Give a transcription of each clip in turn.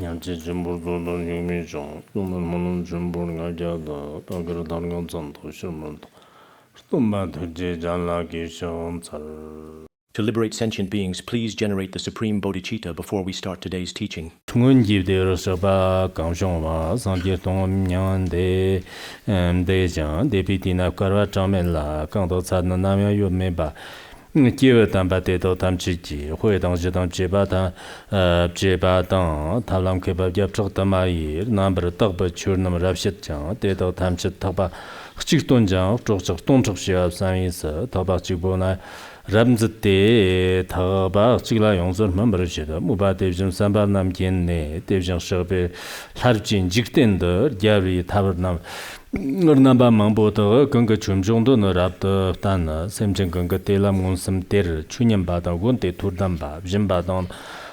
냠제 전부도 유미종 또는 전부가 자다 다그러 다른 전도 실문도 또만 제자라기 숑살. To liberate sentient beings, please generate the supreme bodhicitta before we start today's teaching. 퉁은집대로서바 강성와 상계동명대 대장 대비디나 가라 자멜라 강도 찾는 남여 요메바 기회담바대도 담치지 회당지당 제바다 제바당 탈람케바 yap적다마이 남버 떡버 추르남 랍시장 대도 담치 떡바 흑직돈장 쪽적 동적시야 상에서 더박지보나 람즈때 더바 찌라 용서만 버르시다 무바 대비전 삼바남 겐네 대비전 서베 하르진 직된더 야리 타버남 너나바 망보더 건거 춤정도 너랍더 단나 샘정 건거 대람몬섬 데르 추념바다 원대 투담바 빈바당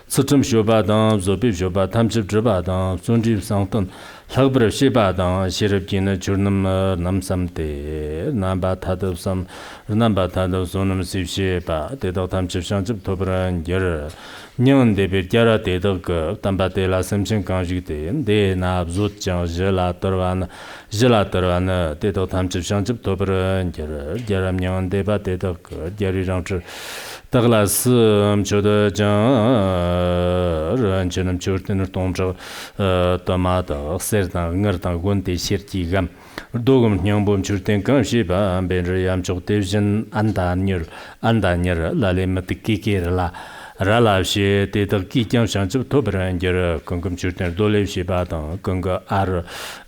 스점 쇼바당 조비 쇼바 탐집 저바당 존집 상던 학벌 시바당 시럽기는 주름 남삼대 남바타도섬 남바타도 손음 십시바 대도 탐집 상집 도브란 열 냥데베 갸라 대덕 담바데라 샘신 강지대 네나 즈ot장 젤라터완 대도 탐집 상집 도브란 열 갸람냥데바 대덕 갸리랑즈 다글라스 저더장 런치는 저르테는 동저 토마토 세르당 응르당 원대 시르티감 도금 냥봄 줄텐 감시바 벤르얌 쪽대진 안다니르 라레마티키케라 라라시 대덕 기장상집 도브란저 건금 줄텐 돌레시바당 건거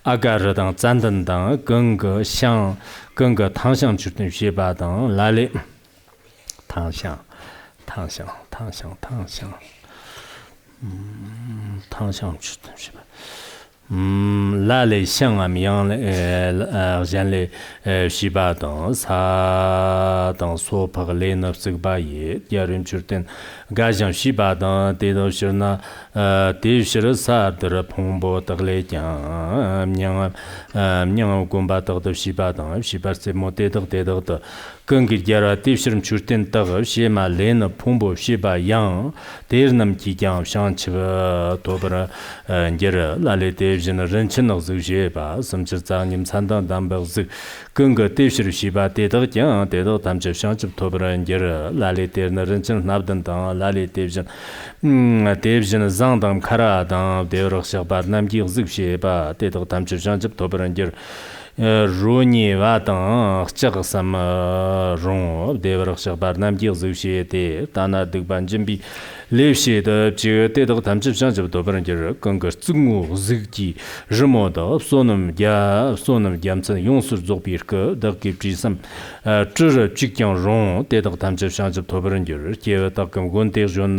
아가르당 잔던당 건거 상 건거 탕상 줄텐 시바당 라레 탕상是吧？拉嘞香啊，苗嘞，人嘞，西巴当沙当所拍个嘞那这个把耶，第二人就等，加上西巴当得到是那，得是啥的蓬勃的嘞讲，娘公巴得到西巴当，西巴是么得到的。根据第二得是就等得个西马嘞那蓬勃西巴样，得那么几讲上去个多不啦，这拉嘞得是那人情那这些吧，甚至在你们参当当不是，根据得是西巴得到讲得到他们就上去多不啦，这拉嘞得那人情那等当拉嘞得是，得是那上当卡拉当得了小巴那么几这些吧，得到他们就上去多不啦，这。روني واتن خچق سم رون دیور خبر نام گیز زوشی دی تانا دگبان جنبی لیشی د جه د تامچ شان جب دوبرن جر کنګ څنګو زګتی جمو د سونم یامڅ یونسر زوبیرک د کی سم چر چیکیان رون د تامچ شان جب دوبرن جر کی تا کوم ګون ته جون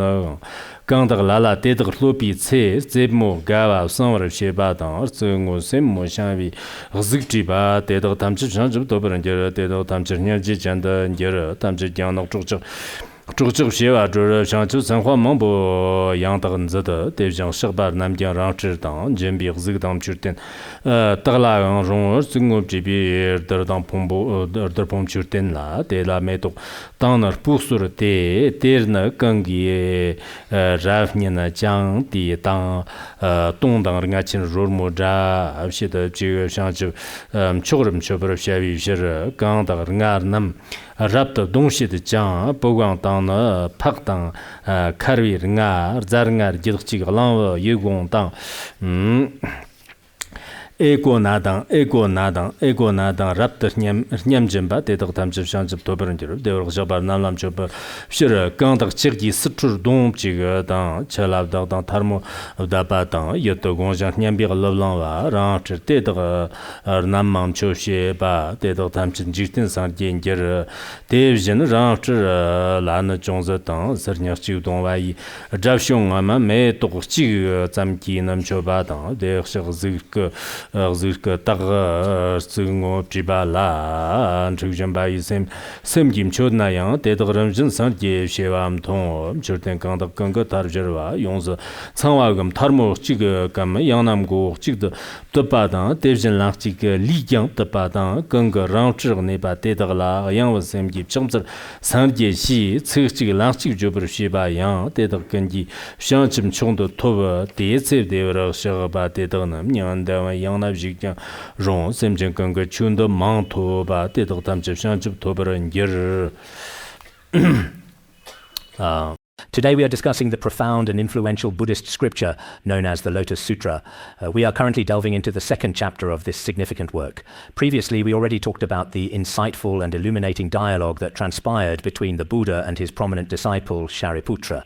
刚的拉拉得的罗比菜，这么干哇生活些巴当，这我什么想为自己吧，得到他们这上这多不人家，得到他们这年纪讲的，人家他们这讲到这些话，这像这生活忙不样的很子的，得像十八南京让知道，人比这个当去的，得啦样容，这我这边得当pom得pom去的啦，得啦没多，当那不说的，得那更给然后呢讲的当东当人家亲入木扎，有些的这个像就吃不了些有些是刚的人家那。รับตัว东西的讲，不光当那拍当卡瑞人啊，在人啊，就是这个浪有光当，爱国拿当，รับตัว年真吧，得到他们就想就多不人就是，得我小把那咱就不，是刚到这个四处东这个当，吃了当他们大把当，有的工匠年比个老浪哇，然后这得到南忙就些吧，得到他们这几天上点就是，得人然后这拿那种子当，是人家就东外一，这兄啊们没多几个咱们给那么就把当，得是这个。zirka taga tsungo priba la chukjan ba yisem semjim chodna yang te dagram jin san je shewam thong churten kang da kang ga tar jerwa yongz changwa gam tharmo chig kam yangnam go chig de pa da devjin la chig li yang de pa da kang ga rang zhi ne ba te dagla yang wa semji changzir san je shi chig chig la chig jo ber sheba yang te dag genji shang chim chong de to de ce de ra sha ba te dag nam nyang da wa yang na jig jang rong semjin kang ga chun de mang to ba te dag tam chim shang chim to ber ngir Today we are discussing the profound and influential Buddhist scripture known as the Lotus Sutra. We are currently delving into the second chapter of this significant work. Previously, we already talked about the insightful and illuminating dialogue that transpired between the Buddha and his prominent disciple, Shariputra.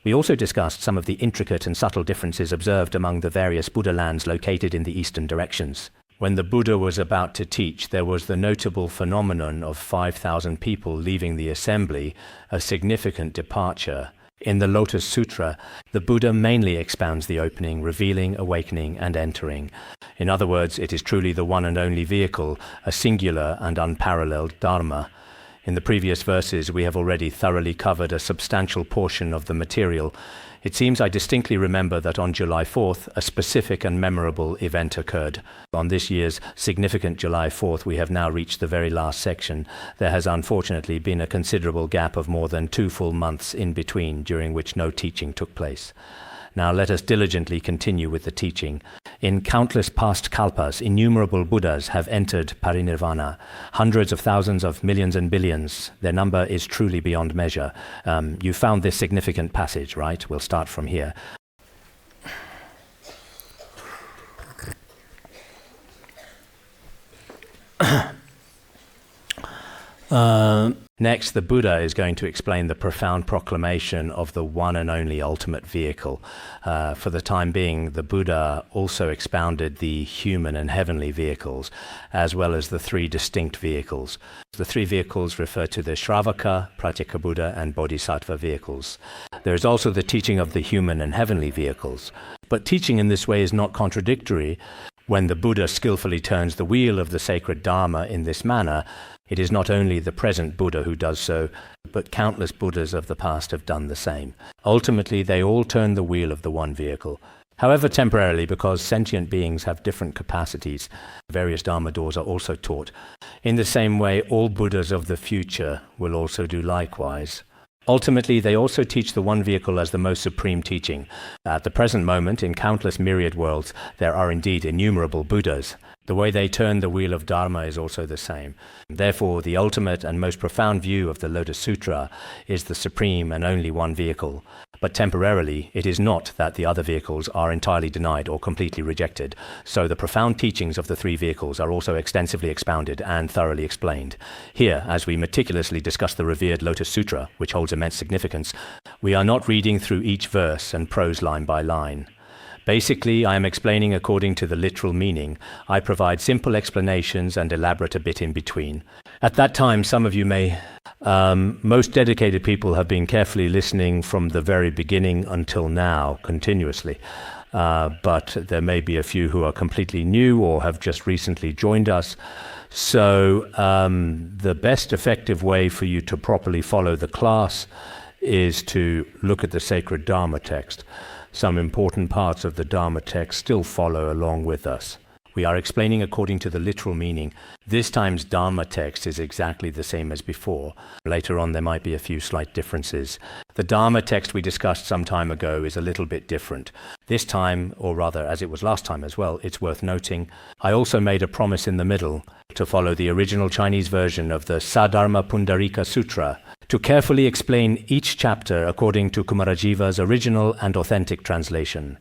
We also discussed some of the intricate and subtle differences observed among the various Buddha lands located in the eastern directions. When the Buddha was about to teach, there was the notable phenomenon of 5,000 people leaving the assembly, a significant departure. In the Lotus Sutra, the Buddha mainly expounds the opening, revealing, awakening, and entering. In other words, it is truly the one and only vehicle, a singular and unparalleled dharma. In the previous verses, we have already thoroughly covered a substantial portion of the material. It seems I distinctly remember that on July 4th, a specific and memorable event occurred. On this year's significant July 4th, we have now reached the very last section. There has unfortunately been a considerable gap of more than 2 full months in between, during which no teaching took place. Now let us diligently continue with the teaching. In countless past kalpas, innumerable Buddhas have entered parinirvana. Hundreds of thousands of millions and billions. Their number is truly beyond measure. You found this significant passage, right? We'll start from here. Next, the Buddha is going to explain the profound proclamation of the one and only ultimate vehicle. For the time being, the Buddha also expounded the human and heavenly vehicles, as well as the 3 distinct vehicles. The 3 vehicles refer to the Śrāvaka, Pratyekabuddha, and Bodhisattva vehicles. There is also the teaching of the human and heavenly vehicles. But teaching in this way is not contradictory. When the Buddha skillfully turns the wheel of the sacred Dharma in this manner, it is not only the present Buddha who does so, but countless Buddhas of the past have done the same. Ultimately, they all turn the wheel of the one vehicle. However, temporarily, because sentient beings have different capacities, various Dharma doors are also taught. In the same way, all Buddhas of the future will also do likewise. Ultimately, they also teach the one vehicle as the most supreme teaching. At the present moment, in countless myriad worlds, there are indeed innumerable Buddhas. The way they turn the wheel of Dharma is also the same. Therefore, the ultimate and most profound view of the Lotus Sutra is the supreme and only one vehicle. But temporarily, it is not that the other vehicles are entirely denied or completely rejected. So the profound teachings of the 3 vehicles are also extensively expounded and thoroughly explained. Here, as we meticulously discuss the revered Lotus Sutra, which holds immense significance, we are not reading through each verse and prose line by line. Basically, I am explaining according to the literal meaning. I provide simple explanations and elaborate a bit in between. At that time, some of you may... most dedicated people have been carefully listening from the very beginning until now, continuously. But there may be a few who are completely new or have just recently joined us. So the best effective way for you to properly follow the class is to look at the sacred Dharma text. Some important parts of the Dharma text still follow along with us. We are explaining according to the literal meaning. This time's Dharma text is exactly the same as before. Later on, there might be a few slight differences. The Dharma text we discussed some time ago is a little bit different. This time, or rather as it was last time as well, it's worth noting, I also made a promise in the middle to follow the original Chinese version of the Saddharma Pundarika Sutra, to carefully explain each chapter according to Kumarajiva's original and authentic translation.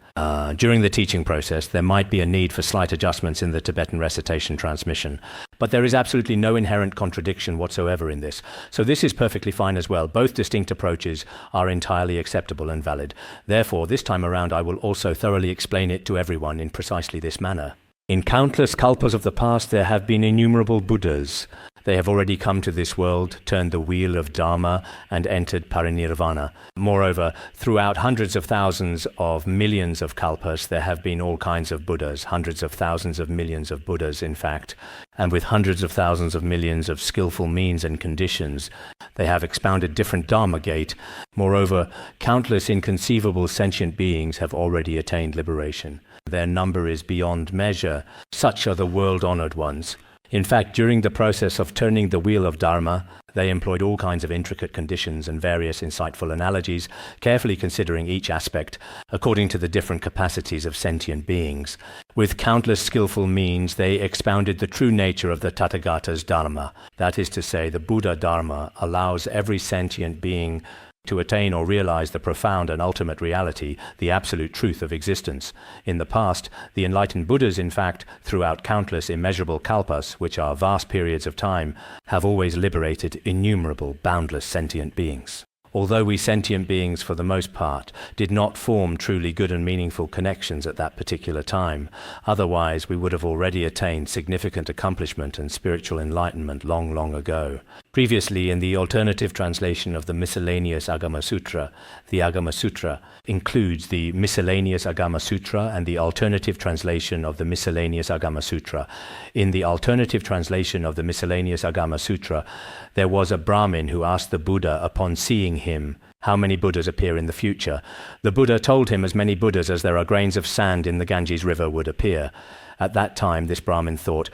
During the teaching process, there might be a need for slight adjustments in the Tibetan recitation transmission, but there is absolutely no inherent contradiction whatsoever in this. So this is perfectly fine as well. Both distinct approaches are entirely acceptable and valid. Therefore, this time around, I will also thoroughly explain it to everyone in precisely this manner. In countless kalpas of the past, there have been innumerable Buddhas. They have already come to this world, turned the wheel of Dharma, and entered parinirvana. Moreover, throughout hundreds of thousands of millions of kalpas, there have been all kinds of Buddhas, hundreds of thousands of millions of Buddhas, in fact, and with hundreds of thousands of millions of skillful means and conditions, they have expounded different Dharma gate. Moreover, countless inconceivable sentient beings have already attained liberation. Their number is beyond measure. Such are the world-honored ones. In fact, during the process of turning the wheel of Dharma, they employed all kinds of intricate conditions and various insightful analogies, carefully considering each aspect according to the different capacities of sentient beings. With countless skillful means, they expounded the true nature of the Tathagata's Dharma. That is to say, the Buddha Dharma allows every sentient being to attain or realize the profound and ultimate reality, the absolute truth of existence. In the past, the enlightened Buddhas, in fact, throughout countless immeasurable kalpas, which are vast periods of time, have always liberated innumerable, boundless sentient beings. Although we sentient beings, for the most part, did not form truly good and meaningful connections at that particular time, otherwise we would have already attained significant accomplishment and spiritual enlightenment long, long ago. Previously, in the alternative translation of the miscellaneous Agama Sutra, the Agama Sutra includes the miscellaneous Agama Sutra and the alternative translation of the miscellaneous Agama Sutra. In the alternative translation of the miscellaneous Agama Sutra, there was a Brahmin who asked the Buddha, upon seeing him, how many Buddhas appear in the future. The Buddha told him as many Buddhas as there are grains of sand in the Ganges River would appear. At that time, this Brahmin thought,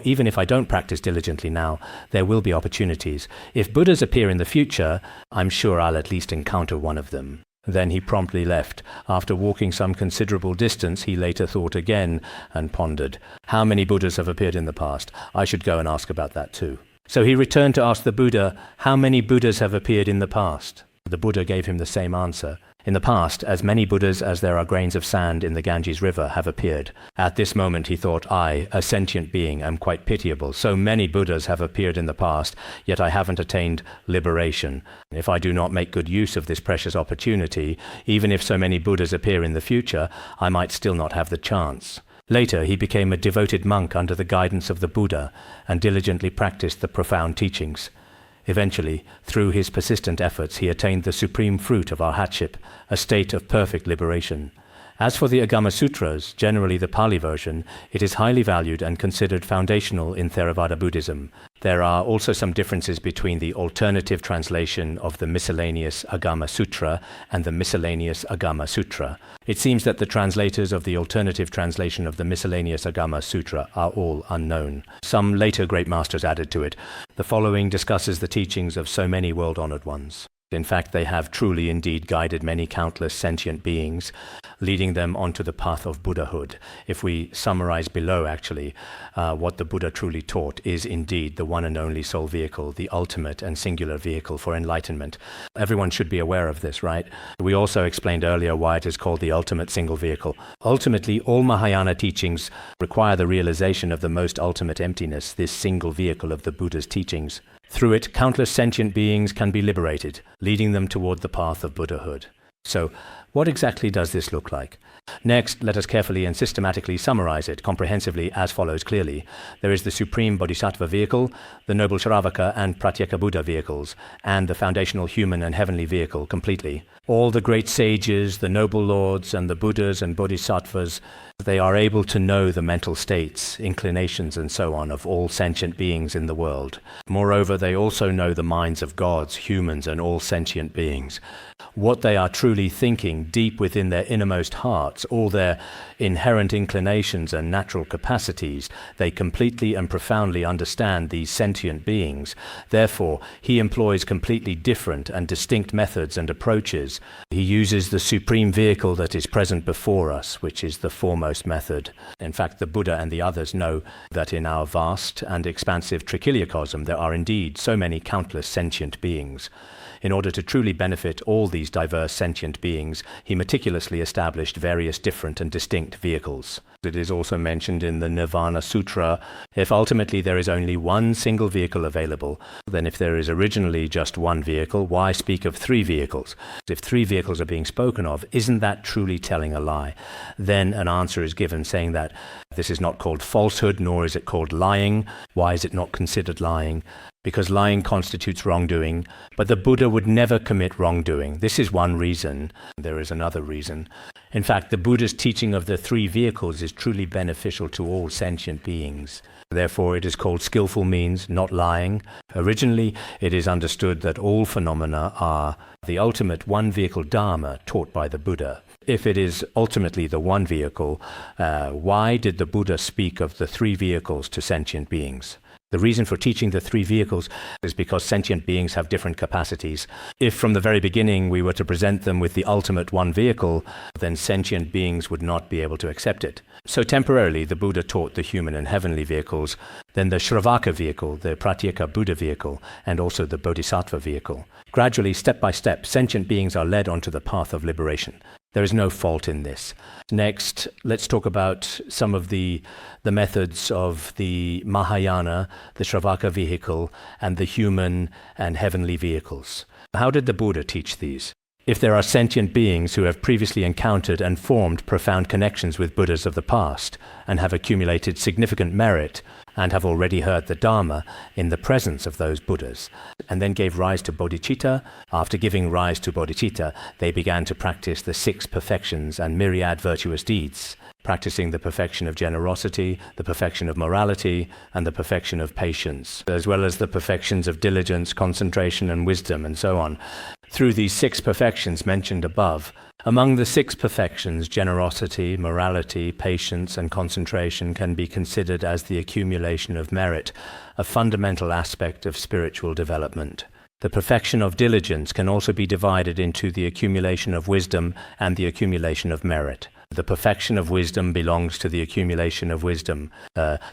even if I don't practice diligently now, there will be opportunities. If Buddhas appear in the future, I'm sure I'll at least encounter one of them. Then he promptly left. After walking some considerable distance, he later thought again and pondered, how many Buddhas have appeared in the past? I should go and ask about that too. So he returned to ask the Buddha, how many Buddhas have appeared in the past? The Buddha gave him the same answer. In the past, as many Buddhas as there are grains of sand in the Ganges River have appeared. At this moment he thought, I, a sentient being, am quite pitiable. So many Buddhas have appeared in the past, yet I haven't attained liberation. If I do not make good use of this precious opportunity, even if so many Buddhas appear in the future, I might still not have the chance. Later, he became a devoted monk under the guidance of the Buddha and diligently practiced the profound teachings. Eventually, through his persistent efforts, he attained the supreme fruit of arhatship, a state of perfect liberation. As for the Agama Sutras, generally the Pali version, it is highly valued and considered foundational in Theravada Buddhism. There are also some differences between the alternative translation of the miscellaneous Agama Sutra and the miscellaneous Agama Sutra. It seems that the translators of the alternative translation of the miscellaneous Agama Sutra are all unknown. Some later great masters added to it. The following discusses the teachings of so many world-honored ones. In fact, they have truly indeed guided many countless sentient beings, leading them onto the path of Buddhahood. If we summarize below, actually, what the Buddha truly taught is indeed the one and only sole vehicle, the ultimate and singular vehicle for enlightenment. Everyone should be aware of this, right? We also explained earlier why it is called the ultimate single vehicle. Ultimately, all Mahayana teachings require the realization of the most ultimate emptiness, this single vehicle of the Buddha's teachings. Through it, countless sentient beings can be liberated, leading them toward the path of Buddhahood. So, what exactly does this look like? Next, let us carefully and systematically summarize it comprehensively as follows clearly. There is the Supreme Bodhisattva vehicle, the Noble Śrāvaka and Pratyekabuddha vehicles, and the foundational human and heavenly vehicle completely. All the great sages, the noble lords, and the Buddhas and Bodhisattvas, they are able to know the mental states, inclinations, and so on of all sentient beings in the world. Moreover, they also know the minds of gods, humans, and all sentient beings. What they are truly thinking deep within their innermost hearts, all their inherent inclinations and natural capacities, they completely and profoundly understand these sentient beings. Therefore, he employs completely different and distinct methods and approaches. He uses the supreme vehicle that is present before us, which is the foremost method. In fact, the Buddha and the others know that in our vast and expansive trichiliocosm there are indeed so many countless sentient beings. In order to truly benefit all these diverse sentient beings, he meticulously established various different and distinct vehicles. It is also mentioned in the Nirvana Sutra, if ultimately there is only one single vehicle available, then if there is originally just one vehicle, why speak of three vehicles? If three vehicles are being spoken of, isn't that truly telling a lie? Then an answer is given saying that this is not called falsehood, nor is it called lying. Why is it not considered lying? Because lying constitutes wrongdoing, but the Buddha would never commit wrongdoing. This is one reason. There is another reason. In fact, the Buddha's teaching of the three vehicles is truly beneficial to all sentient beings. Therefore, it is called skillful means, not lying. Originally, it is understood that all phenomena are the ultimate one-vehicle dharma taught by the Buddha. If it is ultimately the one vehicle, why did the Buddha speak of the three vehicles to sentient beings? The reason for teaching the three vehicles is because sentient beings have different capacities. If from the very beginning we were to present them with the ultimate one vehicle, then sentient beings would not be able to accept it. So temporarily the Buddha taught the human and heavenly vehicles, then the Śrāvaka vehicle, the Pratyekabuddha vehicle, and also the Bodhisattva vehicle. Gradually, step by step, sentient beings are led onto the path of liberation. There is no fault in this. Next, let's talk about some of the methods of the Mahayana, the Śrāvaka vehicle, and the human and heavenly vehicles. How did the Buddha teach these? If there are sentient beings who have previously encountered and formed profound connections with Buddhas of the past and have accumulated significant merit and have already heard the Dharma in the presence of those Buddhas, and then gave rise to bodhicitta, after giving rise to bodhicitta, they began to practice the 6 perfections and myriad virtuous deeds, practicing the perfection of generosity, the perfection of morality, and the perfection of patience, as well as the perfections of diligence, concentration, and wisdom, and so on. Through these 6 perfections mentioned above, among the 6 perfections, generosity, morality, patience, and concentration can be considered as the accumulation of merit, a fundamental aspect of spiritual development. The perfection of diligence can also be divided into the accumulation of wisdom and the accumulation of merit. The perfection of wisdom belongs to the accumulation of wisdom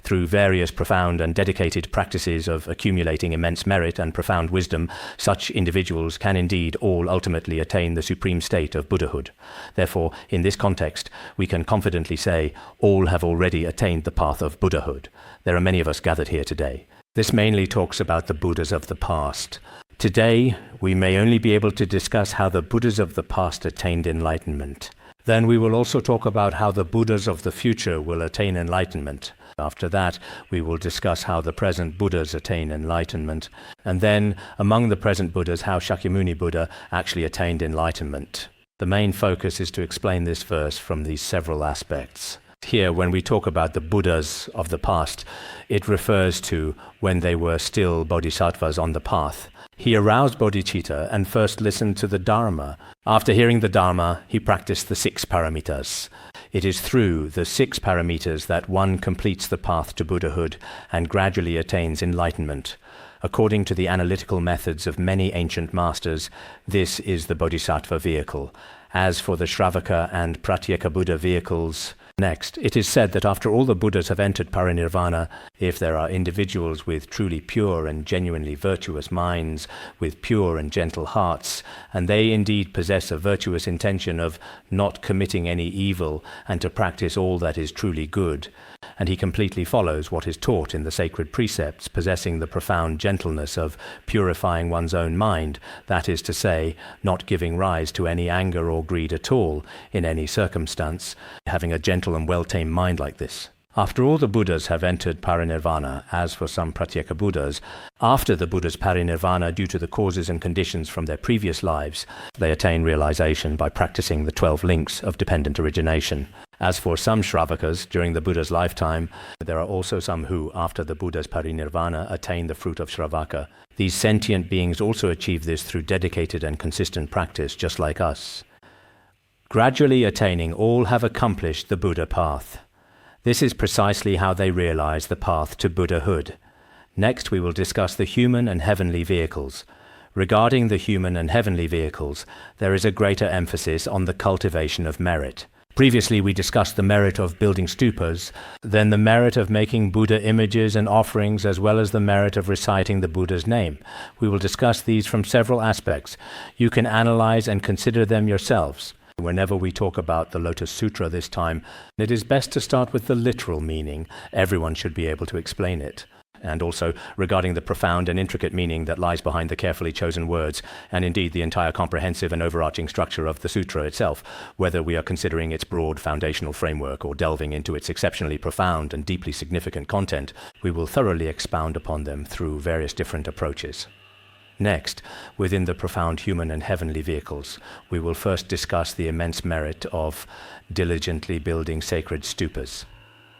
through various profound and dedicated practices of accumulating immense merit and profound wisdom. Such individuals can indeed all ultimately attain the supreme state of Buddhahood. Therefore, in this context, we can confidently say all have already attained the path of Buddhahood. There are many of us gathered here today. This mainly talks about the Buddhas of the past. Today, we may only be able to discuss how the Buddhas of the past attained enlightenment. Then we will also talk about how the Buddhas of the future will attain enlightenment. After that, we will discuss how the present Buddhas attain enlightenment. And then, among the present Buddhas, how Shakyamuni Buddha actually attained enlightenment. The main focus is to explain this verse from these several aspects. Here, when we talk about the Buddhas of the past, it refers to when they were still bodhisattvas on the path. He aroused bodhicitta and first listened to the Dharma. After hearing the Dharma, he practiced the 6 paramitas. It is through the 6 paramitas that one completes the path to Buddhahood and gradually attains enlightenment. According to the analytical methods of many ancient masters, this is the Bodhisattva vehicle. As for the Śrāvaka and Pratyekabuddha vehicles, next, it is said that after all the Buddhas have entered parinirvana, if there are individuals with truly pure and genuinely virtuous minds, with pure and gentle hearts, and they indeed possess a virtuous intention of not committing any evil and to practice all that is truly good, and he completely follows what is taught in the sacred precepts, possessing the profound gentleness of purifying one's own mind, that is to say, not giving rise to any anger or greed at all in any circumstance, having a gentle and well-tamed mind like this. After all the Buddhas have entered parinirvana, as for some Pratyekabuddhas, after the Buddha's parinirvana due to the causes and conditions from their previous lives, they attain realization by practicing the 12 links of dependent origination. As for some Śrāvakas during the Buddha's lifetime, there are also some who, after the Buddha's parinirvana, attain the fruit of Śrāvaka. These sentient beings also achieve this through dedicated and consistent practice, just like us. Gradually attaining, all have accomplished the Buddha path. This is precisely how they realize the path to Buddhahood. Next, we will discuss the human and heavenly vehicles. Regarding the human and heavenly vehicles, there is a greater emphasis on the cultivation of merit. Previously, we discussed the merit of building stupas, then the merit of making Buddha images and offerings, as well as the merit of reciting the Buddha's name. We will discuss these from several aspects. You can analyze and consider them yourselves. Whenever we talk about the Lotus Sutra this time, it is best to start with the literal meaning. Everyone should be able to explain it. And also regarding the profound and intricate meaning that lies behind the carefully chosen words, and indeed the entire comprehensive and overarching structure of the sutra itself, whether we are considering its broad foundational framework or delving into its exceptionally profound and deeply significant content, we will thoroughly expound upon them through various different approaches. Next, within the profound human and heavenly vehicles, we will first discuss the immense merit of diligently building sacred stupas.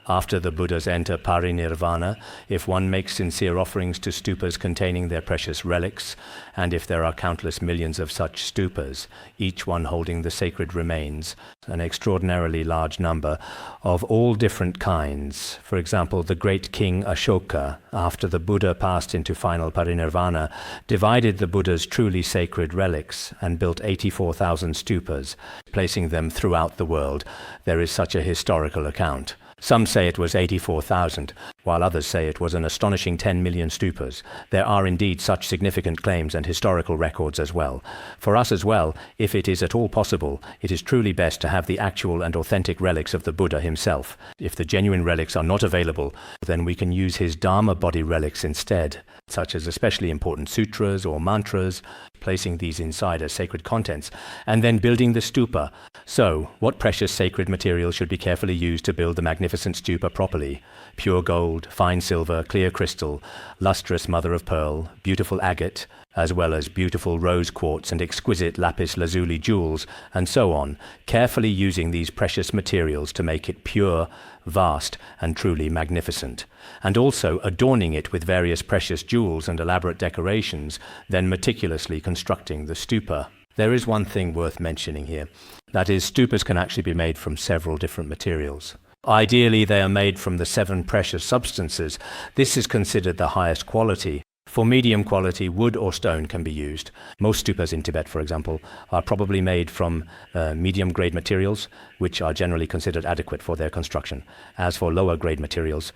After the Buddhas enter parinirvana, if one makes sincere offerings to stupas containing their precious relics, and if there are countless millions of such stupas, each one holding the sacred remains, an extraordinarily large number, of all different kinds. For example, the great king Ashoka, after the Buddha passed into final parinirvana, divided the Buddha's truly sacred relics and built 84,000 stupas, placing them throughout the world. There is such a historical account. Some say it was 84,000, while others say it was an astonishing 10 million stupas. There are indeed such significant claims and historical records as well. For us as well, if it is at all possible, it is truly best to have the actual and authentic relics of the Buddha himself. If the genuine relics are not available, then we can use his Dharma body relics instead, such as especially important sutras or mantras, placing these inside as sacred contents, and then building the stupa. So, what precious sacred materials should be carefully used to build the magnificent stupa properly? Pure gold, fine silver, clear crystal, lustrous mother of pearl, beautiful agate, as well as beautiful rose quartz and exquisite lapis lazuli jewels, and so on, carefully using these precious materials to make it pure, vast, and truly magnificent, and also adorning it with various precious jewels and elaborate decorations, then meticulously constructing the stupa. There is one thing worth mentioning here. That is, stupas can actually be made from several different materials. Ideally, they are made from the 7 precious substances. This is considered the highest quality. For medium quality, wood or stone can be used. Most stupas in Tibet, for example, are probably made from medium-grade materials, which are generally considered adequate for their construction. As for lower-grade materials,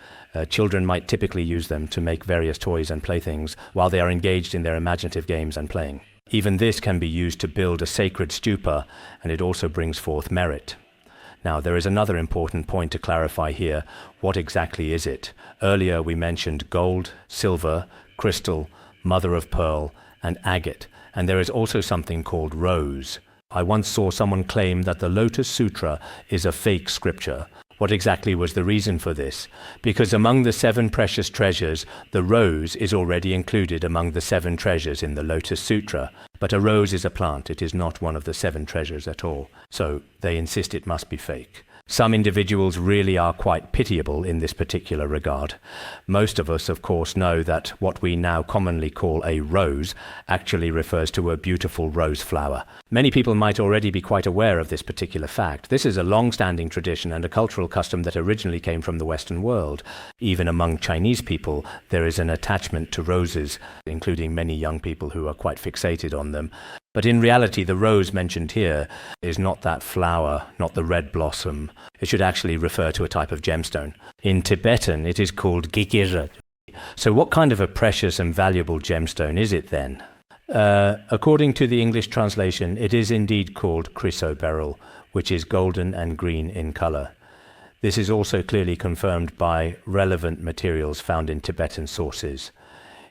children might typically use them to make various toys and playthings while they are engaged in their imaginative games and playing. Even this can be used to build a sacred stupa, and it also brings forth merit. Now, there is another important point to clarify here. What exactly is it? Earlier we mentioned gold, silver, crystal, mother of pearl, and agate, and there is also something called rose. I once saw someone claim that the Lotus Sutra is a fake scripture. What exactly was the reason for this? Because among the 7 precious treasures, the rose is already included among the 7 treasures in the Lotus Sutra. But a rose is a plant, it is not one of the 7 treasures at all. So they insist it must be fake. Some individuals really are quite pitiable in this particular regard. Most of us, of course, know that what we now commonly call a rose actually refers to a beautiful rose flower. Many people might already be quite aware of this particular fact. This is a long-standing tradition and a cultural custom that originally came from the Western world. Even among Chinese people, there is an attachment to roses, including many young people who are quite fixated on them. But in reality, the rose mentioned here is not that flower, not the red blossom. It should actually refer to a type of gemstone. In Tibetan, it is called gikira. So what kind of a precious and valuable gemstone is it then? According to the English translation, it is indeed called chrysoberyl, which is golden and green in color. This is also clearly confirmed by relevant materials found in Tibetan sources.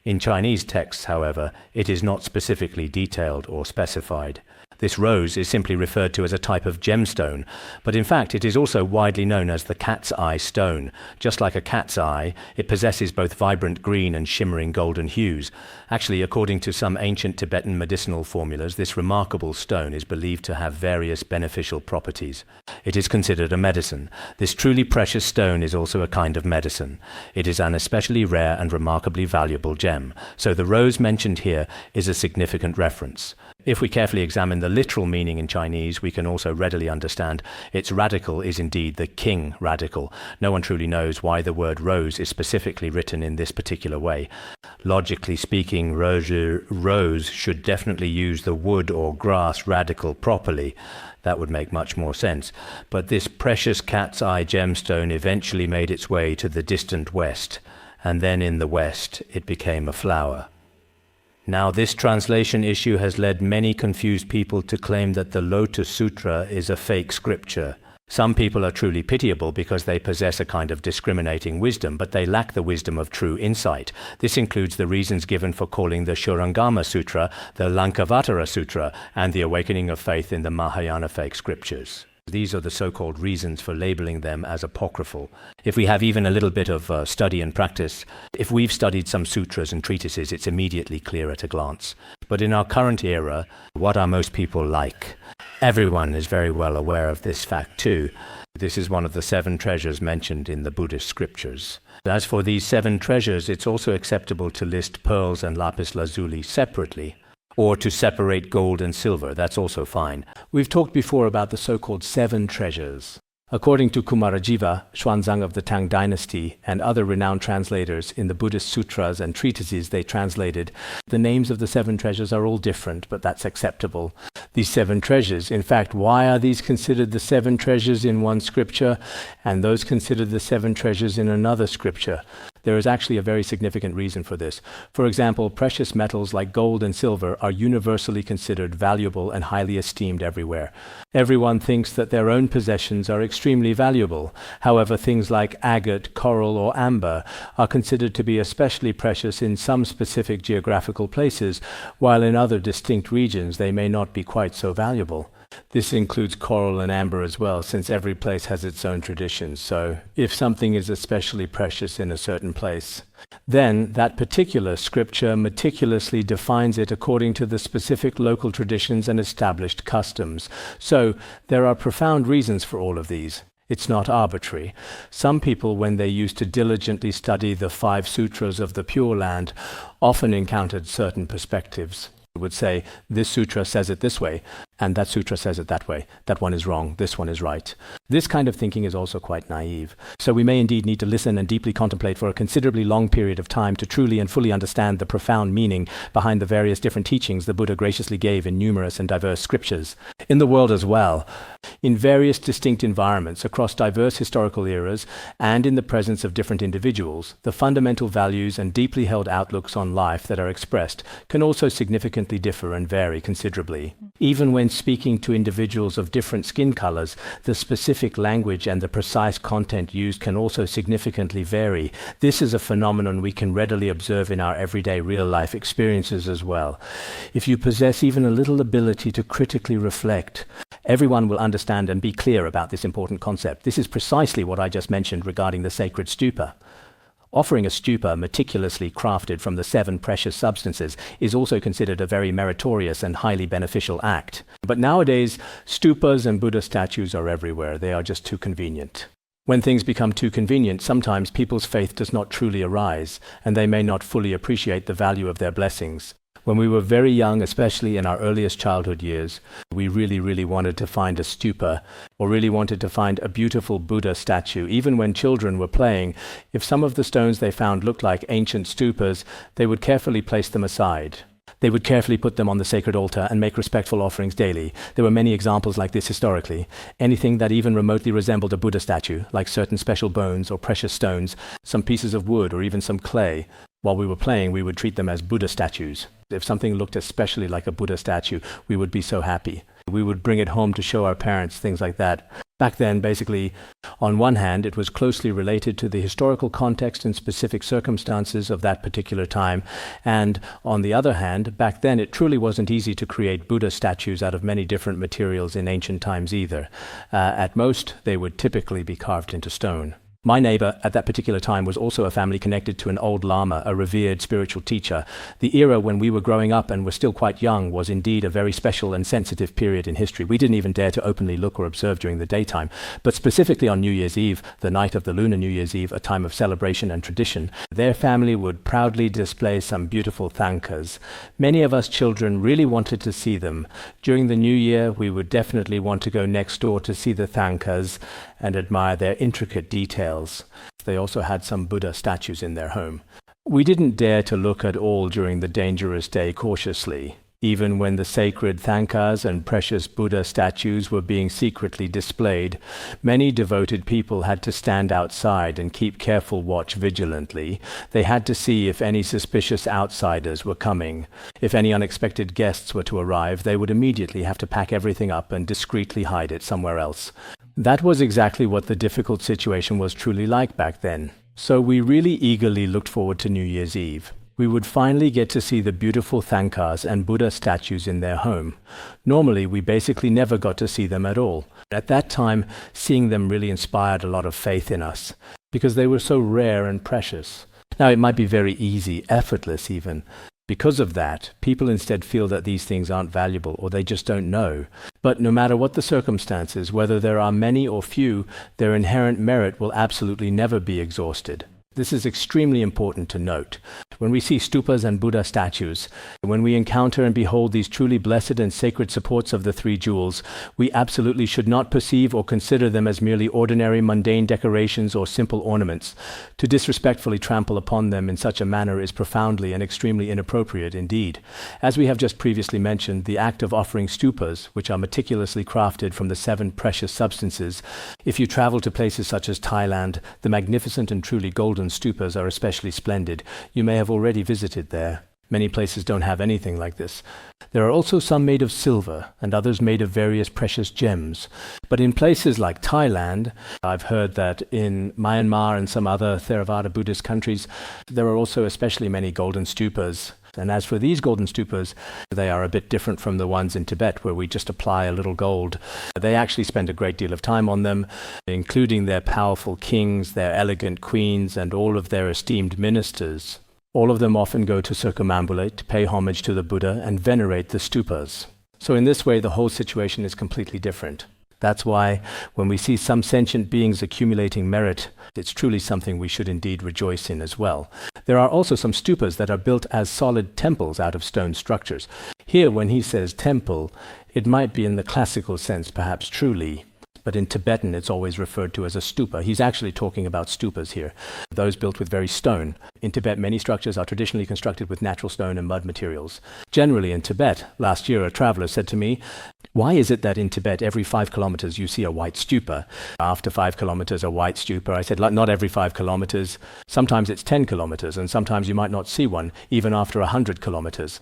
In Chinese texts, however, it is not specifically detailed or specified. This rose is simply referred to as a type of gemstone, but in fact it is also widely known as the cat's eye stone. Just like a cat's eye, it possesses both vibrant green and shimmering golden hues. Actually, according to some ancient Tibetan medicinal formulas, this remarkable stone is believed to have various beneficial properties. It is considered a medicine. This truly precious stone is also a kind of medicine. It is an especially rare and remarkably valuable gem, so the rose mentioned here is a significant reference. If we carefully examine the literal meaning in Chinese, we can also readily understand its radical is indeed the king radical. No one truly knows why the word rose is specifically written in this particular way. Logically speaking, rose should definitely use the wood or grass radical properly. That would make much more sense. But this precious cat's eye gemstone eventually made its way to the distant west, and then in the west it became a flower. Now, this translation issue has led many confused people to claim that the Lotus Sutra is a fake scripture. Some people are truly pitiable because they possess a kind of discriminating wisdom, but they lack the wisdom of true insight. This includes the reasons given for calling the Śrāvaka Sutra the Lankavatara Sutra and the awakening of faith in the Mahayana fake scriptures. These are the so-called reasons for labeling them as apocryphal. If we have even a little bit of study and practice, if we've studied some sutras and treatises, it's immediately clear at a glance. But in our current era, what are most people like? Everyone is very well aware of this fact too. This is one of the 7 treasures mentioned in the Buddhist scriptures. As for these 7 treasures, it's also acceptable to list pearls and lapis lazuli separately, or to separate gold and silver. That's also fine. We've talked before about the so-called 7 treasures. According to Kumarajiva, Xuanzang of the Tang Dynasty, and other renowned translators in the Buddhist sutras and treatises they translated, the names of the 7 treasures are all different, but that's acceptable. These 7 treasures, in fact, why are these considered the 7 treasures in one scripture, and those considered the 7 treasures in another scripture? There is actually a very significant reason for this. For example, precious metals like gold and silver are universally considered valuable and highly esteemed everywhere. Everyone thinks that their own possessions are extremely valuable. However, things like agate, coral, or amber are considered to be especially precious in some specific geographical places, while in other distinct regions they may not be quite so valuable. This includes coral and amber as well, since every place has its own traditions. So if something is especially precious in a certain place, then that particular scripture meticulously defines it according to the specific local traditions and established customs. So there are profound reasons for all of these. It's not arbitrary. Some people, when they used to diligently study the 5 sutras of the Pure Land, often encountered certain perspectives. Would say, this sutra says it this way, and that sutra says it that way. That one is wrong, this one is right. This kind of thinking is also quite naive. So we may indeed need to listen and deeply contemplate for a considerably long period of time to truly and fully understand the profound meaning behind the various different teachings the Buddha graciously gave in numerous and diverse scriptures. In the world as well, in various distinct environments across diverse historical eras and in the presence of different individuals, the fundamental values and deeply held outlooks on life that are expressed can also significantly differ and vary considerably. Even when speaking to individuals of different skin colors, the specific language and the precise content used can also significantly vary. This is a phenomenon we can readily observe in our everyday real-life experiences as well. If you possess even a little ability to critically reflect, everyone will understand and be clear about this important concept. This is precisely what I just mentioned regarding the sacred stupa. Offering a stupa meticulously crafted from the 7 precious substances is also considered a very meritorious and highly beneficial act. But nowadays, stupas and Buddha statues are everywhere. They are just too convenient. When things become too convenient, sometimes people's faith does not truly arise, and they may not fully appreciate the value of their blessings. When we were very young, especially in our earliest childhood years, we really wanted to find a stupa, or really wanted to find a beautiful Buddha statue. Even when children were playing, if some of the stones they found looked like ancient stupas, they would carefully place them aside. They would carefully put them on the sacred altar and make respectful offerings daily. There were many examples like this historically. Anything that even remotely resembled a Buddha statue, like certain special bones or precious stones, some pieces of wood or even some clay, while we were playing, we would treat them as Buddha statues. If something looked especially like a Buddha statue, we would be so happy. We would bring it home to show our parents, things like that. Back then, basically, on one hand, it was closely related to the historical context and specific circumstances of that particular time. And on the other hand, back then, it truly wasn't easy to create Buddha statues out of many different materials in ancient times either. At most, they would typically be carved into stone. My neighbor at that particular time was also a family connected to an old lama, a revered spiritual teacher. The era when we were growing up and were still quite young was indeed a very special and sensitive period in history. We didn't even dare to openly look or observe during the daytime. But specifically on New Year's Eve, the night of the lunar New Year's Eve, a time of celebration and tradition, their family would proudly display some beautiful thangkas. Many of us children really wanted to see them. During the New Year, we would definitely want to go next door to see the thangkas and admire their intricate details. They also had some Buddha statues in their home. We didn't dare to look at all during the dangerous day cautiously. Even when the sacred thangkas and precious Buddha statues were being secretly displayed, many devoted people had to stand outside and keep careful watch vigilantly. They had to see if any suspicious outsiders were coming. If any unexpected guests were to arrive, they would immediately have to pack everything up and discreetly hide it somewhere else. That was exactly what the difficult situation was truly like back then. So we really eagerly looked forward to New Year's Eve. We would finally get to see the beautiful thangkas and Buddha statues in their home. Normally, we basically never got to see them at all. At that time, seeing them really inspired a lot of faith in us, because they were so rare and precious. Now, it might be very easy, effortless even. Because of that, people instead feel that these things aren't valuable or they just don't know. But no matter what the circumstances, whether there are many or few, their inherent merit will absolutely never be exhausted. This is extremely important to note. When we see stupas and Buddha statues, when we encounter and behold these truly blessed and sacred supports of the three jewels, we absolutely should not perceive or consider them as merely ordinary mundane decorations or simple ornaments. To disrespectfully trample upon them in such a manner is profoundly and extremely inappropriate indeed. As we have just previously mentioned, the act of offering stupas, which are meticulously crafted from the 7 precious substances, if you travel to places such as Thailand, the magnificent and truly golden stupas are especially splendid. You may have already visited there. Many places don't have anything like this. There are also some made of silver and others made of various precious gems. But in places like Thailand, I've heard that in Myanmar and some other Theravada Buddhist countries, there are also especially many golden stupas. And as for these golden stupas, they are a bit different from the ones in Tibet where we just apply a little gold. They actually spend a great deal of time on them, including their powerful kings, their elegant queens, and all of their esteemed ministers. All of them often go to circumambulate, pay homage to the Buddha, and venerate the stupas. So in this way, the whole situation is completely different. That's why when we see some sentient beings accumulating merit, it's truly something we should indeed rejoice in as well. There are also some stupas that are built as solid temples out of stone structures. Here, when he says temple, it might be in the classical sense, perhaps truly, but in Tibetan it's always referred to as a stupa. He's actually talking about stupas here, those built with very stone. In Tibet, many structures are traditionally constructed with natural stone and mud materials. Generally in Tibet, last year a traveler said to me, "Why is it that in Tibet every 5 kilometers you see a white stupa? After 5 kilometers a white stupa?" I said, not every 5 kilometers. Sometimes it's 10 kilometers, and sometimes you might not see one, even after 100 kilometers.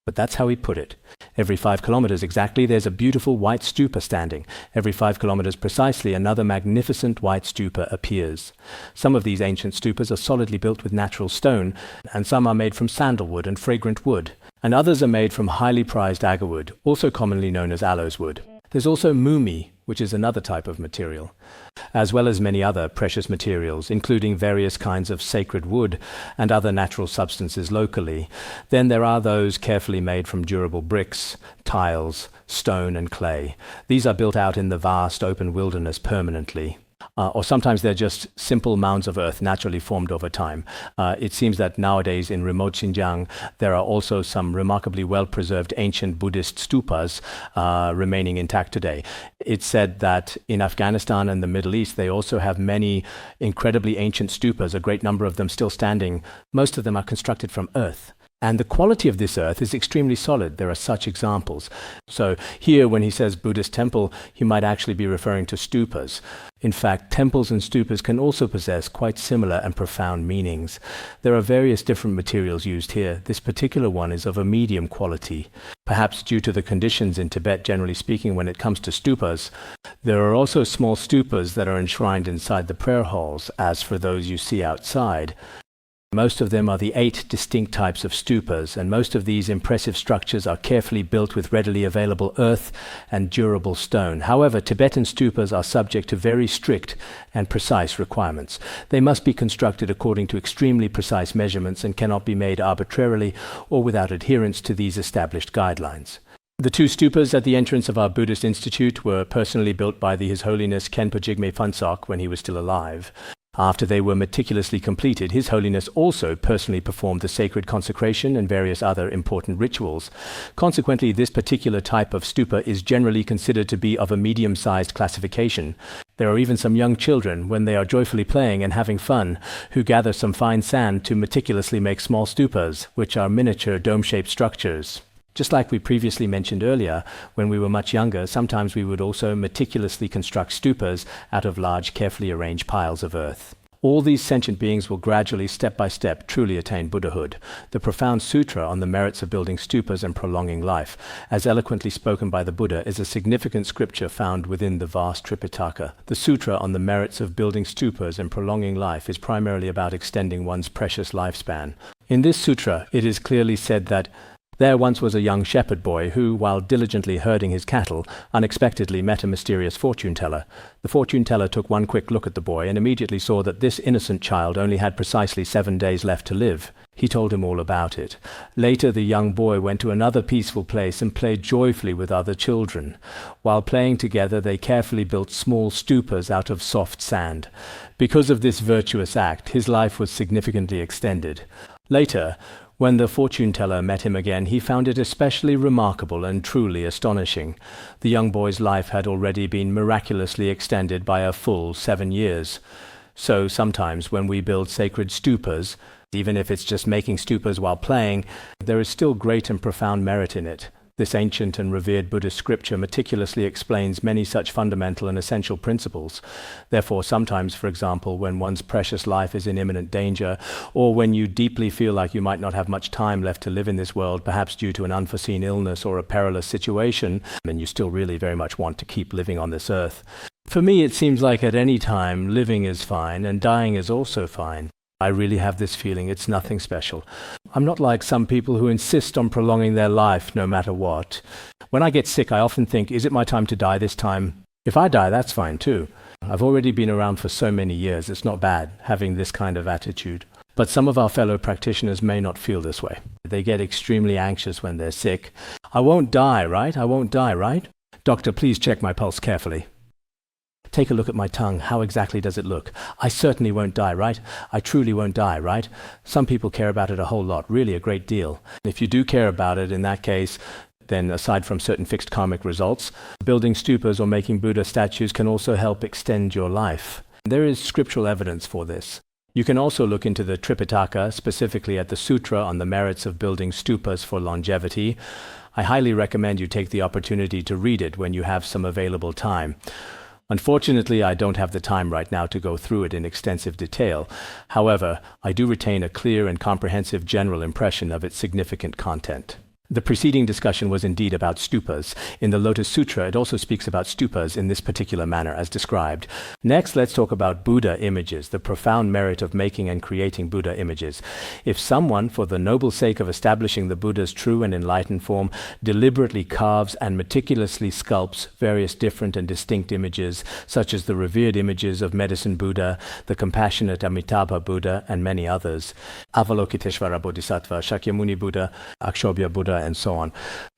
But that's how he put it. Every 5 kilometers exactly, there's a beautiful white stupa standing. Every 5 kilometers precisely, another magnificent white stupa appears. Some of these ancient stupas are solidly built with natural stone, and some are made from sandalwood and fragrant wood, and others are made from highly prized agarwood, also commonly known as aloes wood. There's also mumi, which is another type of material, as well as many other precious materials, including various kinds of sacred wood and other natural substances locally. Then there are those carefully made from durable bricks, tiles, stone and clay. These are built out in the vast open wilderness permanently. Or sometimes they're just simple mounds of earth naturally formed over time. It seems that nowadays in remote Xinjiang there are also some remarkably well-preserved ancient Buddhist stupas remaining intact today. It's said that in Afghanistan and the Middle East they also have many incredibly ancient stupas, a great number of them still standing. Most of them are constructed from earth. And the quality of this earth is extremely solid. There are such examples. So here, when he says Buddhist temple, he might actually be referring to stupas. In fact, temples and stupas can also possess quite similar and profound meanings. There are various different materials used here. This particular one is of a medium quality. Perhaps due to the conditions in Tibet, generally speaking, when it comes to stupas, there are also small stupas that are enshrined inside the prayer halls, as for those you see outside. Most of them are the 8 distinct types of stupas, and most of these impressive structures are carefully built with readily available earth and durable stone. However, Tibetan stupas are subject to very strict and precise requirements. They must be constructed according to extremely precise measurements and cannot be made arbitrarily or without adherence to these established guidelines. The 2 stupas at the entrance of our Buddhist institute were personally built by His Holiness Khenpo Sodargye when he was still alive. After they were meticulously completed, His Holiness also personally performed the sacred consecration and various other important rituals. Consequently, this particular type of stupa is generally considered to be of a medium-sized classification. There are even some young children, when they are joyfully playing and having fun, who gather some fine sand to meticulously make small stupas, which are miniature dome-shaped structures. Just like we previously mentioned earlier, when we were much younger, sometimes we would also meticulously construct stupas out of large, carefully arranged piles of earth. All these sentient beings will gradually, step by step, truly attain Buddhahood. The profound sutra on the merits of building stupas and prolonging life, as eloquently spoken by the Buddha, is a significant scripture found within the vast Tripitaka. The sutra on the merits of building stupas and prolonging life is primarily about extending one's precious lifespan. In this sutra, it is clearly said that there once was a young shepherd boy who, while diligently herding his cattle, unexpectedly met a mysterious fortune-teller. The fortune-teller took one quick look at the boy and immediately saw that this innocent child only had precisely 7 days left to live. He told him all about it. Later, the young boy went to another peaceful place and played joyfully with other children. While playing together, they carefully built small stupas out of soft sand. Because of this virtuous act, his life was significantly extended. Later, when the fortune-teller met him again, he found it especially remarkable and truly astonishing. The young boy's life had already been miraculously extended by a full 7 years. So sometimes when we build sacred stupas, even if it's just making stupas while playing, there is still great and profound merit in it. This ancient and revered Buddhist scripture meticulously explains many such fundamental and essential principles. Therefore, sometimes, for example, when one's precious life is in imminent danger, or when you deeply feel like you might not have much time left to live in this world, perhaps due to an unforeseen illness or a perilous situation, and you still really very much want to keep living on this earth. For me, it seems like at any time, living is fine and dying is also fine. I really have this feeling it's nothing special. I'm not like some people who insist on prolonging their life no matter what. When I get sick, I often think, is it my time to die this time? If I die, that's fine too. I've already been around for so many years. It's not bad having this kind of attitude. But some of our fellow practitioners may not feel this way. They get extremely anxious when they're sick. I won't die, right? I won't die, right? Doctor, please check my pulse carefully. Take a look at my tongue. How exactly does it look? I certainly won't die, right? I truly won't die, right? Some people care about it a whole lot, really a great deal. If you do care about it, in that case, then aside from certain fixed karmic results, building stupas or making Buddha statues can also help extend your life. There is scriptural evidence for this. You can also look into the Tripitaka, specifically at the sutra on the merits of building stupas for longevity. I highly recommend you take the opportunity to read it when you have some available time. Unfortunately, I don't have the time right now to go through it in extensive detail. However, I do retain a clear and comprehensive general impression of its significant content. The preceding discussion was indeed about stupas. In the Lotus Sutra, it also speaks about stupas in this particular manner as described. Next, let's talk about Buddha images, the profound merit of making and creating Buddha images. If someone, for the noble sake of establishing the Buddha's true and enlightened form, deliberately carves and meticulously sculpts various different and distinct images, such as the revered images of Medicine Buddha, the compassionate Amitabha Buddha, and many others, Avalokiteshvara Bodhisattva, Shakyamuni Buddha, Akshobhya Buddha, and so on.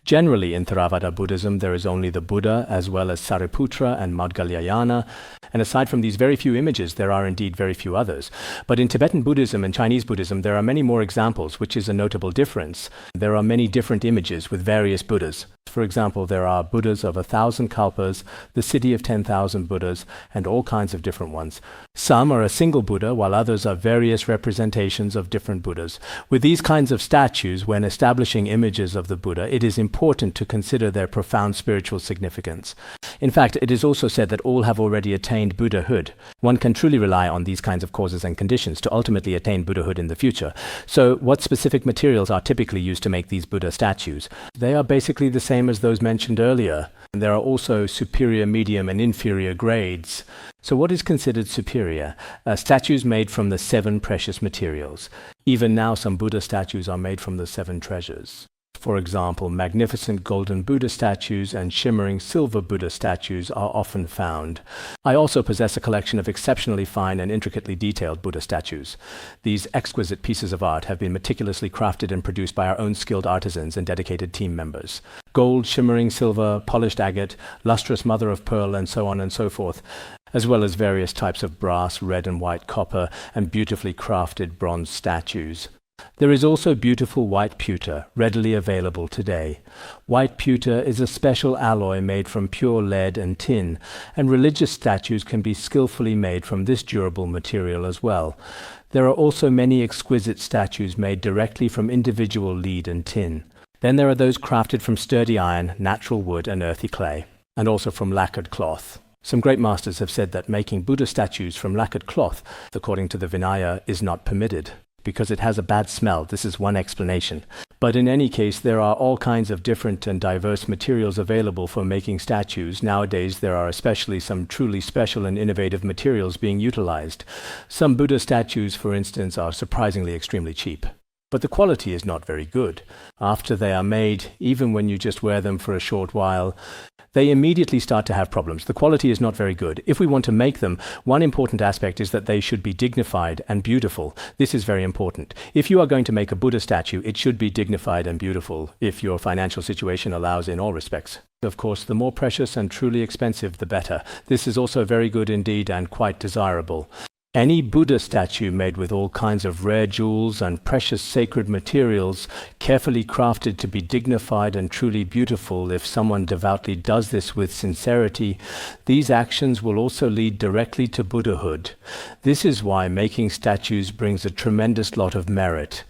Generally, in Theravada Buddhism, there is only the Buddha, as well as Sariputra and Madhgalyayana, and aside from these very few images, there are indeed very few others. But in Tibetan Buddhism and Chinese Buddhism, there are many more examples, which is a notable difference. There are many different images with various Buddhas. For example, there are Buddhas of 1,000 kalpas, the city of 10,000 Buddhas, and all kinds of different ones. Some are a single Buddha, while others are various representations of different Buddhas. With these kinds of statues, when establishing images of the Buddha, it is important to consider their profound spiritual significance. In fact, it is also said that all have already attained Buddhahood. One can truly rely on these kinds of causes and conditions to ultimately attain Buddhahood in the future. So, what specific materials are typically used to make these Buddha statues? They are basically the same as those mentioned earlier. And there are also superior, medium, and inferior grades. So what is considered superior? Statues made from the 7 precious materials. Even now, some Buddha statues are made from the 7 treasures. For example, magnificent golden Buddha statues and shimmering silver Buddha statues are often found. I also possess a collection of exceptionally fine and intricately detailed Buddha statues. These exquisite pieces of art have been meticulously crafted and produced by our own skilled artisans and dedicated team members. Gold, shimmering silver, polished agate, lustrous mother of pearl, and so on and so forth, as well as various types of brass, red and white copper, and beautifully crafted bronze statues. There is also beautiful white pewter, readily available today. White pewter is a special alloy made from pure lead and tin, and religious statues can be skillfully made from this durable material as well. There are also many exquisite statues made directly from individual lead and tin. Then there are those crafted from sturdy iron, natural wood, and earthy clay, and also from lacquered cloth. Some great masters have said that making Buddha statues from lacquered cloth, according to the Vinaya, is not permitted, because it has a bad smell. This is one explanation. But in any case, there are all kinds of different and diverse materials available for making statues. Nowadays, there are especially some truly special and innovative materials being utilized. Some Buddha statues, for instance, are surprisingly extremely cheap. But the quality is not very good. After they are made, even when you just wear them for a short while, they immediately start to have problems. The quality is not very good. If we want to make them, one important aspect is that they should be dignified and beautiful. This is very important. If you are going to make a Buddha statue, it should be dignified and beautiful, if your financial situation allows in all respects. Of course, the more precious and truly expensive, the better. This is also very good indeed and quite desirable. Any Buddha statue made with all kinds of rare jewels and precious sacred materials, carefully crafted to be dignified and truly beautiful, if someone devoutly does this with sincerity, these actions will also lead directly to Buddhahood. This is why making statues brings a tremendous lot of merit.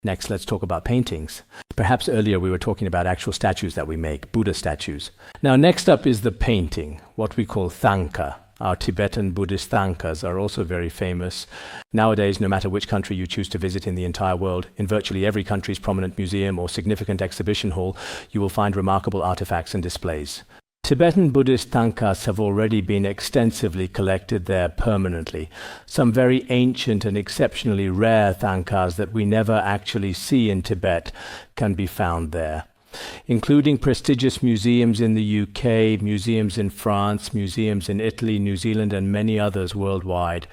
Next, let's talk about paintings. Perhaps earlier we were talking about actual statues that we make, Buddha statues. Now, next up is the painting, what we call thangka. Our Tibetan Buddhist thangkas are also very famous. Nowadays, no matter which country you choose to visit in the entire world, in virtually every country's prominent museum or significant exhibition hall, you will find remarkable artifacts and displays. Tibetan Buddhist thangkas have already been extensively collected there permanently. Some very ancient and exceptionally rare thangkas that we never actually see in Tibet can be found there, including prestigious museums in the UK, museums in France, museums in Italy, New Zealand, and many others worldwide.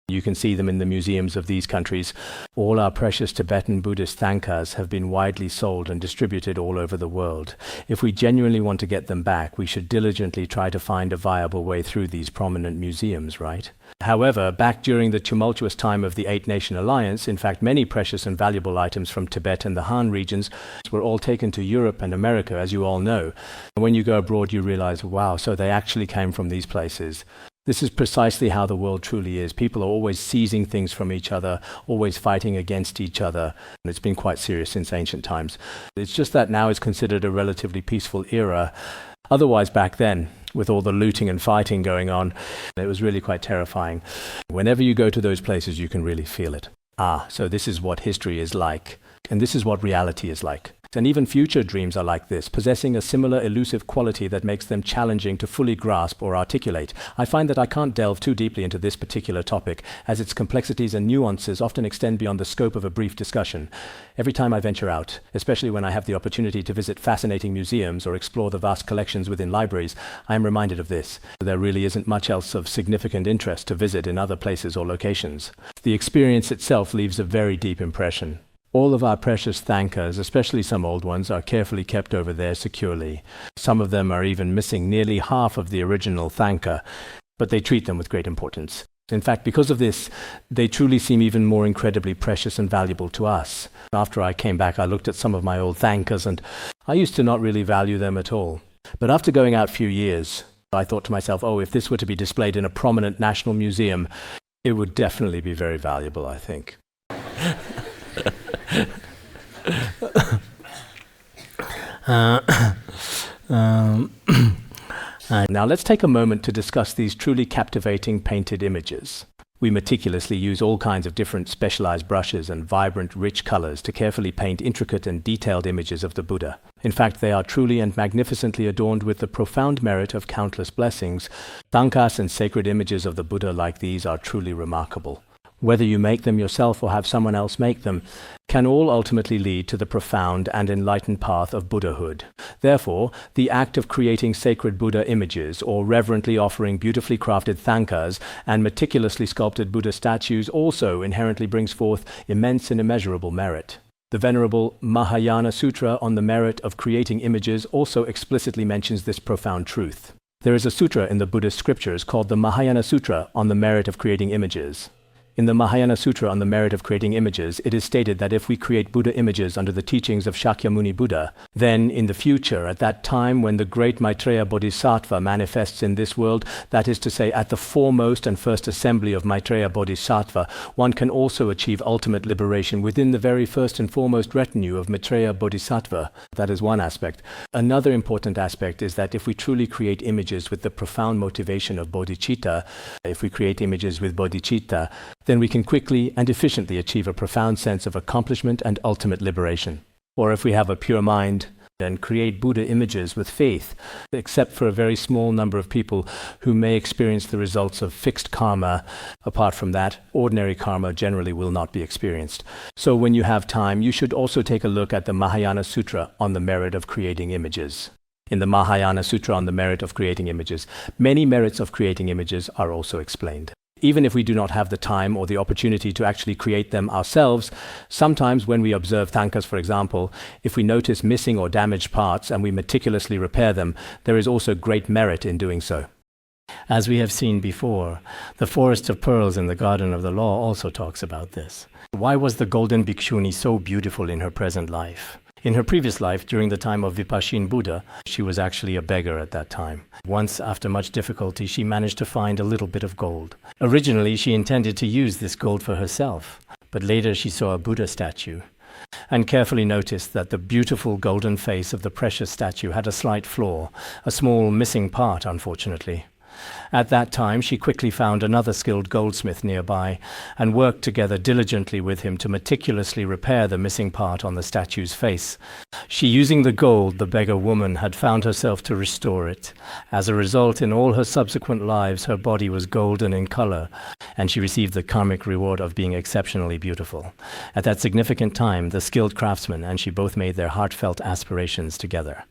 You can see them in the museums of these countries. All our precious Tibetan Buddhist thangkas have been widely sold and distributed all over the world. If we genuinely want to get them back, we should diligently try to find a viable way through these prominent museums, right? However, back during the tumultuous time of the Eight-Nation Alliance, in fact, many precious and valuable items from Tibet and the Han regions were all taken to Europe and America, as you all know. When you go abroad, you realize, wow, so they actually came from these places. This is precisely how the world truly is. People are always seizing things from each other, always fighting against each other. And it's been quite serious since ancient times. It's just that now is considered a relatively peaceful era. Otherwise, back then, with all the looting and fighting going on, it was really quite terrifying. Whenever you go to those places, you can really feel it. So this is what history is like. And this is what reality is like. And even future dreams are like this, possessing a similar elusive quality that makes them challenging to fully grasp or articulate. I find that I can't delve too deeply into this particular topic, as its complexities and nuances often extend beyond the scope of a brief discussion. Every time I venture out, especially when I have the opportunity to visit fascinating museums or explore the vast collections within libraries, I am reminded of this. There really isn't much else of significant interest to visit in other places or locations. The experience itself leaves a very deep impression. All of our precious thangkas, especially some old ones, are carefully kept over there securely. Some of them are even missing nearly half of the original thangka, but they treat them with great importance. In fact, because of this, they truly seem even more incredibly precious and valuable to us. After I came back, I looked at some of my old thangkas, and I used to not really value them at all. But after going out a few years, I thought to myself, if this were to be displayed in a prominent national museum, it would definitely be very valuable, I think. Now let's take a moment to discuss these truly captivating painted images. We meticulously use all kinds of different specialized brushes and vibrant, rich colors to carefully paint intricate and detailed images of the Buddha. In fact, they are truly and magnificently adorned with the profound merit of countless blessings. Thangkas and sacred images of the Buddha like these are truly remarkable. Whether you make them yourself or have someone else make them, can all ultimately lead to the profound and enlightened path of Buddhahood. Therefore, the act of creating sacred Buddha images or reverently offering beautifully crafted thangkas and meticulously sculpted Buddha statues also inherently brings forth immense and immeasurable merit. The Venerable Mahayana Sutra on the merit of creating images also explicitly mentions this profound truth. There is a sutra in the Buddhist scriptures called the Mahayana Sutra on the merit of creating images. In the Mahayana Sutra on the merit of creating images, it is stated that if we create Buddha images under the teachings of Shakyamuni Buddha, then in the future, at that time when the great Maitreya Bodhisattva manifests in this world, that is to say, at the foremost and first assembly of Maitreya Bodhisattva, one can also achieve ultimate liberation within the very first and foremost retinue of Maitreya Bodhisattva. That is one aspect. Another important aspect is that if we truly create images with the profound motivation of bodhicitta, if we create images with bodhicitta, then we can quickly and efficiently achieve a profound sense of accomplishment and ultimate liberation. Or if we have a pure mind, then create Buddha images with faith, except for a very small number of people who may experience the results of fixed karma. Apart from that, ordinary karma generally will not be experienced. So when you have time, you should also take a look at the Mahayana Sutra on the merit of creating images. In the Mahayana Sutra on the merit of creating images, many merits of creating images are also explained. Even if we do not have the time or the opportunity to actually create them ourselves, sometimes when we observe thangkas, for example, if we notice missing or damaged parts and we meticulously repair them, there is also great merit in doing so. As we have seen before, the Forest of Pearls in the Garden of the Law also talks about this. Why was the golden bhikshuni so beautiful in her present life? In her previous life, during the time of Vipassana Buddha, she was actually a beggar at that time. Once, after much difficulty, she managed to find a little bit of gold. Originally, she intended to use this gold for herself, but later she saw a Buddha statue and carefully noticed that the beautiful golden face of the precious statue had a slight flaw, a small missing part, unfortunately. At that time, she quickly found another skilled goldsmith nearby and worked together diligently with him to meticulously repair the missing part on the statue's face. She, using the gold, the beggar woman, had found herself to restore it. As a result, in all her subsequent lives, her body was golden in color, and she received the karmic reward of being exceptionally beautiful. At that significant time, the skilled craftsman and she both made their heartfelt aspirations together.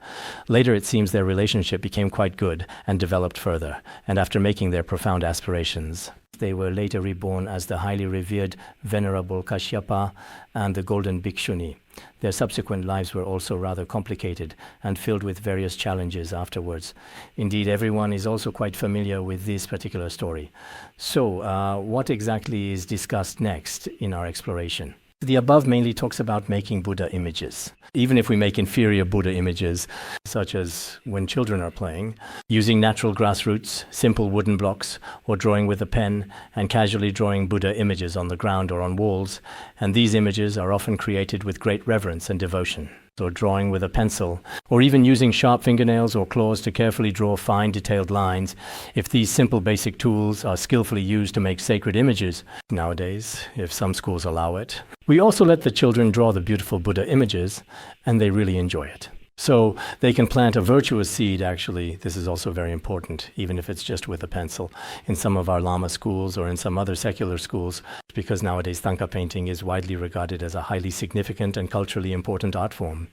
Later, it seems their relationship became quite good and developed further, and after making their profound aspirations, they were later reborn as the highly revered Venerable Kashyapa and the Golden Bhikshuni. Their subsequent lives were also rather complicated and filled with various challenges afterwards. Indeed, everyone is also quite familiar with this particular story. So, what exactly is discussed next in our exploration? The above mainly talks about making Buddha images. Even if we make inferior Buddha images, such as when children are playing, using natural grass roots, simple wooden blocks, or drawing with a pen, and casually drawing Buddha images on the ground or on walls, and these images are often created with great reverence and devotion. Or drawing with a pencil, or even using sharp fingernails or claws to carefully draw fine detailed lines, if these simple basic tools are skillfully used to make sacred images, nowadays, if some schools allow it, we also let the children draw the beautiful Buddha images, and they really enjoy it. So they can plant a virtuous seed, actually. This is also very important, even if it's just with a pencil, in some of our Lama schools or in some other secular schools, because nowadays Thangka painting is widely regarded as a highly significant and culturally important art form,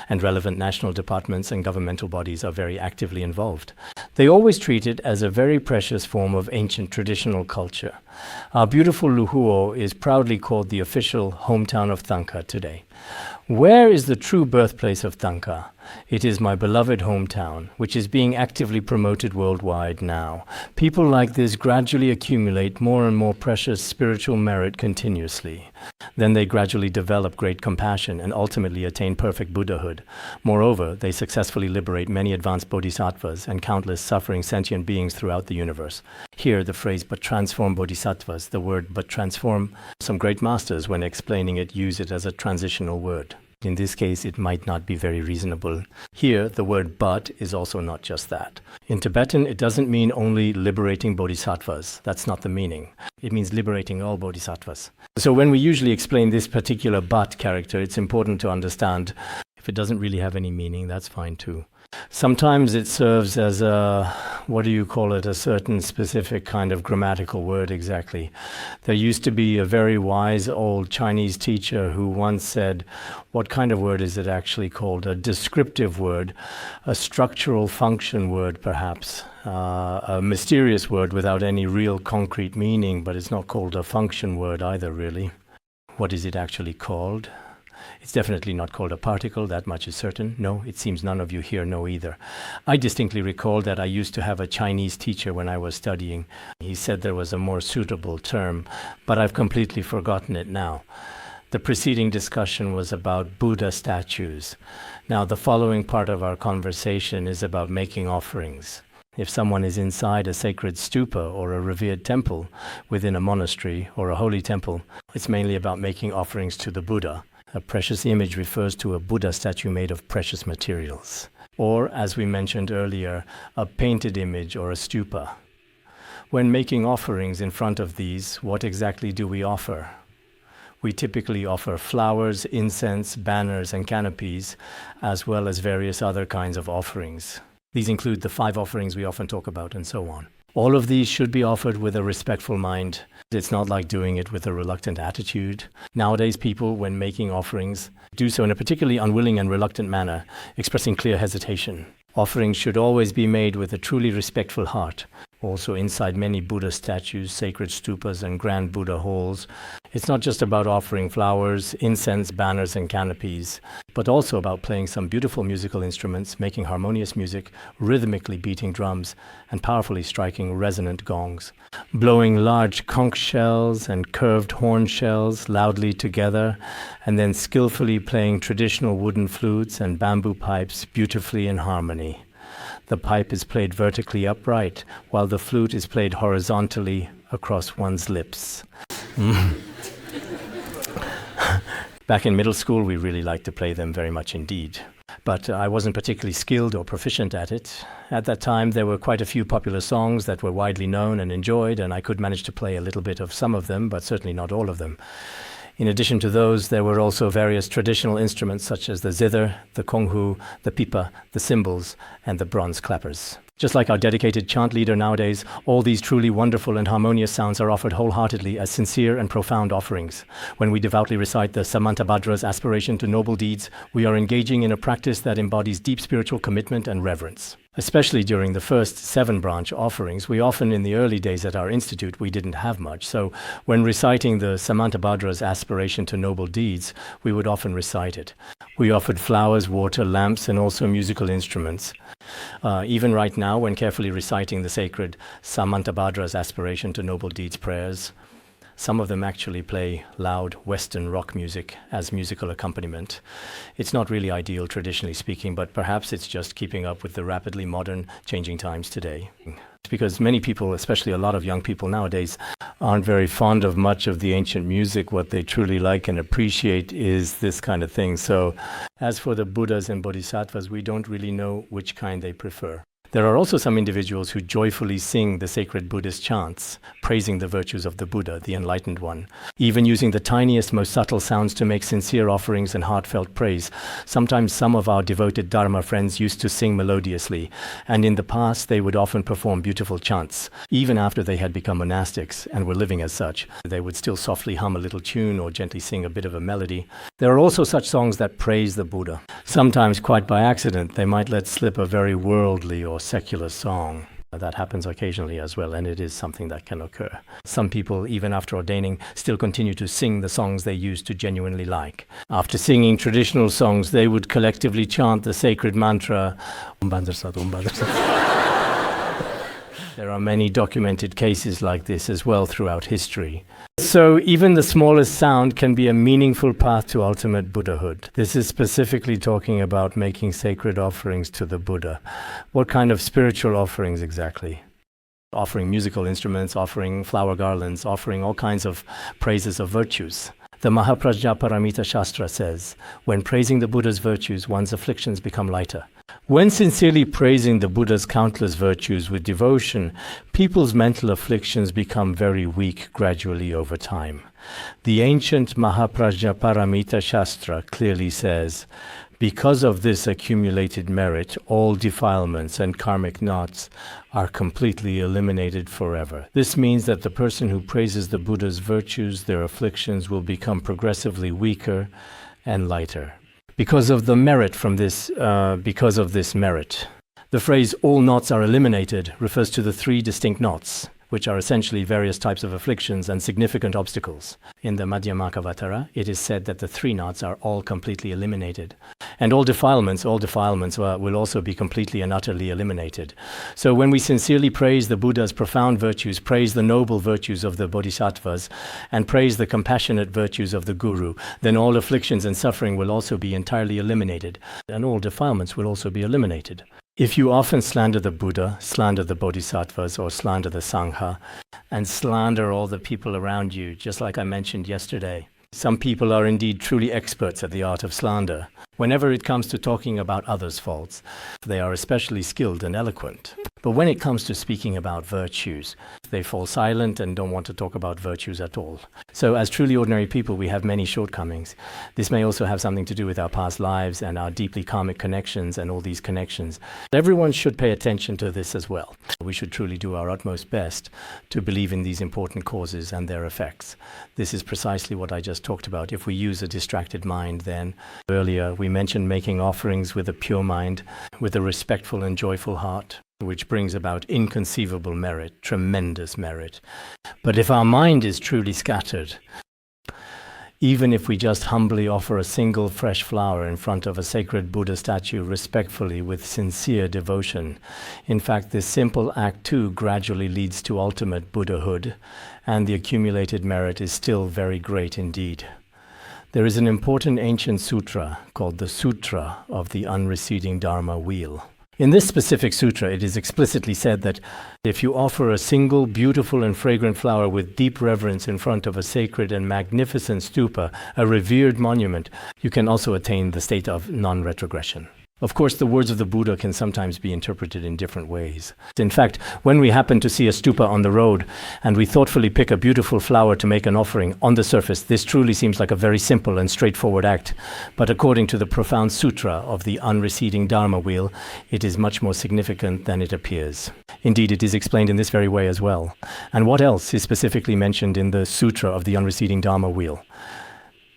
and relevant national departments and governmental bodies are very actively involved. They always treat it as a very precious form of ancient traditional culture. Our beautiful Luhuo is proudly called the official hometown of Thangka today. Where is the true birthplace of Thangka? It is my beloved hometown, which is being actively promoted worldwide now. People like this gradually accumulate more and more precious spiritual merit continuously. Then they gradually develop great compassion and ultimately attain perfect Buddhahood. Moreover, they successfully liberate many advanced bodhisattvas and countless suffering sentient beings throughout the universe. Here, the phrase "but transform bodhisattvas," the word "but transform," some great masters, when explaining it, use it as a transitional word. In this case, it might not be very reasonable. Here, the word but is also not just that. In Tibetan, it doesn't mean only liberating bodhisattvas. That's not the meaning. It means liberating all bodhisattvas. So when we usually explain this particular but character, it's important to understand if it doesn't really have any meaning, that's fine too. Sometimes it serves as a certain specific kind of grammatical word exactly. There used to be a very wise old Chinese teacher who once said, what kind of word is it actually called? A descriptive word, a structural function word perhaps, a mysterious word without any real concrete meaning, but it's not called a function word either really. What is it actually called? It's definitely not called a particle, that much is certain. No, it seems none of you here know either. I distinctly recall that I used to have a Chinese teacher when I was studying. He said there was a more suitable term, but I've completely forgotten it now. The preceding discussion was about Buddha statues. Now, the following part of our conversation is about making offerings. If someone is inside a sacred stupa or a revered temple within a monastery or a holy temple, it's mainly about making offerings to the Buddha. A precious image refers to a Buddha statue made of precious materials. Or, as we mentioned earlier, a painted image or a stupa. When making offerings in front of these, what exactly do we offer? We typically offer flowers, incense, banners, and canopies, as well as various other kinds of offerings. These include the 5 offerings we often talk about, and so on. All of these should be offered with a respectful mind. It's not like doing it with a reluctant attitude. Nowadays, people, when making offerings, do so in a particularly unwilling and reluctant manner, expressing clear hesitation. Offerings should always be made with a truly respectful heart. Also, inside many Buddha statues, sacred stupas, and grand Buddha halls, it's not just about offering flowers, incense, banners, and canopies, but also about playing some beautiful musical instruments, making harmonious music, rhythmically beating drums, and powerfully striking resonant gongs. Blowing large conch shells and curved horn shells loudly together, and then skillfully playing traditional wooden flutes and bamboo pipes beautifully in harmony. The pipe is played vertically upright, while the flute is played horizontally across one's lips. Back in middle school, we really liked to play them very much indeed. But I wasn't particularly skilled or proficient at it. At that time, there were quite a few popular songs that were widely known and enjoyed, and I could manage to play a little bit of some of them, but certainly not all of them. In addition to those, there were also various traditional instruments such as the zither, the konghu, the pipa, the cymbals, and the bronze clappers. Just like our dedicated chant leader nowadays, all these truly wonderful and harmonious sounds are offered wholeheartedly as sincere and profound offerings. When we devoutly recite the Samantabhadra's aspiration to noble deeds, we are engaging in a practice that embodies deep spiritual commitment and reverence. Especially during the first 7 branch offerings, we often, in the early days at our institute, we didn't have much. So when reciting the Samantabhadra's aspiration to noble deeds, we would often recite it. We offered flowers, water, lamps, and also musical instruments. Even right now, when carefully reciting the sacred Samantabhadra's aspiration to noble deeds prayers, some of them actually play loud Western rock music as musical accompaniment. It's not really ideal, traditionally speaking, but perhaps it's just keeping up with the rapidly modern, changing times today. It's because many people, especially a lot of young people nowadays, aren't very fond of much of the ancient music. What they truly like and appreciate is this kind of thing. So, as for the Buddhas and Bodhisattvas, we don't really know which kind they prefer. There are also some individuals who joyfully sing the sacred Buddhist chants, praising the virtues of the Buddha, the enlightened one, even using the tiniest, most subtle sounds to make sincere offerings and heartfelt praise. Sometimes some of our devoted Dharma friends used to sing melodiously, and in the past they would often perform beautiful chants. Even after they had become monastics and were living as such, they would still softly hum a little tune or gently sing a bit of a melody. There are also such songs that praise the Buddha. Sometimes, quite by accident, they might let slip a very worldly or secular song. That happens occasionally as well, and it is something that can occur. Some people, even after ordaining, still continue to sing the songs they used to genuinely like. After singing traditional songs, they would collectively chant the sacred mantra, Om Bandar Sat, Om Bandar Sat. There are many documented cases like this as well throughout history. So even the smallest sound can be a meaningful path to ultimate Buddhahood. This is specifically talking about making sacred offerings to the Buddha. What kind of spiritual offerings exactly? Offering musical instruments, offering flower garlands, offering all kinds of praises of virtues. The Mahaprajnaparamita Shastra says, when praising the Buddha's virtues, one's afflictions become lighter. When sincerely praising the Buddha's countless virtues with devotion, people's mental afflictions become very weak gradually over time. The ancient Mahaprajnaparamita Shastra clearly says, because of this accumulated merit, all defilements and karmic knots are completely eliminated forever. This means that the person who praises the Buddha's virtues, their afflictions will become progressively weaker and lighter. Because of the merit from this, because of this merit. The phrase all knots are eliminated refers to the three distinct knots, which are essentially various types of afflictions and significant obstacles. In the Madhyamakavatara, it is said that the three knots are all completely eliminated. And all defilements will also be completely and utterly eliminated. So when we sincerely praise the Buddha's profound virtues, praise the noble virtues of the Bodhisattvas, and praise the compassionate virtues of the Guru, then all afflictions and suffering will also be entirely eliminated, and all defilements will also be eliminated. If you often slander the Buddha, slander the Bodhisattvas, or slander the Sangha, and slander all the people around you, just like I mentioned yesterday, some people are indeed truly experts at the art of slander. Whenever it comes to talking about others' faults, they are especially skilled and eloquent. But when it comes to speaking about virtues, they fall silent and don't want to talk about virtues at all. So as truly ordinary people, we have many shortcomings. This may also have something to do with our past lives and our deeply karmic connections and all these connections. Everyone should pay attention to this as well. We should truly do our utmost best to believe in these important causes and their effects. This is precisely what I just talked about. If we use a distracted mind, then earlier we mentioned making offerings with a pure mind, with a respectful and joyful heart, which brings about inconceivable merit, tremendous merit. But if our mind is truly scattered, even if we just humbly offer a single fresh flower in front of a sacred Buddha statue respectfully with sincere devotion, in fact this simple act too gradually leads to ultimate Buddhahood, and the accumulated merit is still very great indeed. There is an important ancient sutra called the Sutra of the Unreceding Dharma Wheel. In this specific sutra, it is explicitly said that if you offer a single beautiful and fragrant flower with deep reverence in front of a sacred and magnificent stupa, a revered monument, you can also attain the state of non-retrogression. Of course, the words of the Buddha can sometimes be interpreted in different ways. In fact, when we happen to see a stupa on the road and we thoughtfully pick a beautiful flower to make an offering, on the surface, this truly seems like a very simple and straightforward act. But according to the profound sutra of the unreceding Dharma wheel, it is much more significant than it appears. Indeed, it is explained in this very way as well. And what else is specifically mentioned in the sutra of the unreceding Dharma wheel?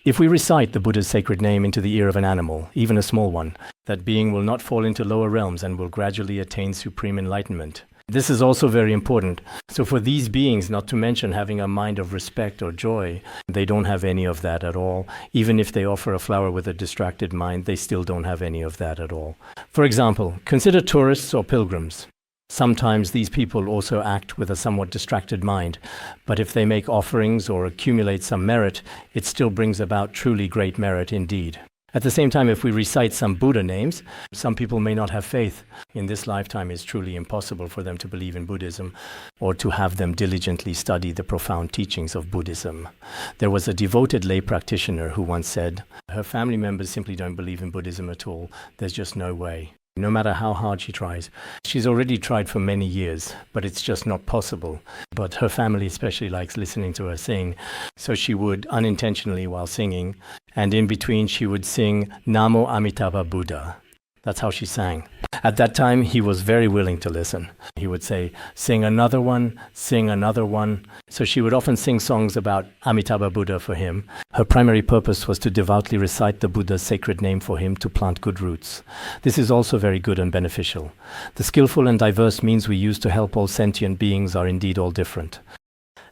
If we recite the Buddha's sacred name into the ear of an animal, even a small one, that being will not fall into lower realms and will gradually attain supreme enlightenment. This is also very important. So for these beings, not to mention having a mind of respect or joy, they don't have any of that at all. Even if they offer a flower with a distracted mind, they still don't have any of that at all. For example, consider tourists or pilgrims. Sometimes these people also act with a somewhat distracted mind, but if they make offerings or accumulate some merit, it still brings about truly great merit indeed. At the same time, if we recite some Buddha names, some people may not have faith. In this lifetime, it's truly impossible for them to believe in Buddhism or to have them diligently study the profound teachings of Buddhism. There was a devoted lay practitioner who once said, her family members simply don't believe in Buddhism at all. There's just no way. No matter how hard she tries. She's already tried for many years, but it's just not possible. But her family especially likes listening to her sing. So she would unintentionally while singing, and in between she would sing Namo Amitabha Buddha. That's how she sang. At that time, he was very willing to listen. He would say, sing another one, sing another one. So she would often sing songs about Amitabha Buddha for him. Her primary purpose was to devoutly recite the Buddha's sacred name for him to plant good roots. This is also very good and beneficial. The skillful and diverse means we use to help all sentient beings are indeed all different.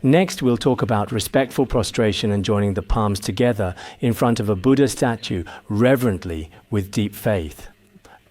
Next, we'll talk about respectful prostration and joining the palms together in front of a Buddha statue, reverently, with deep faith.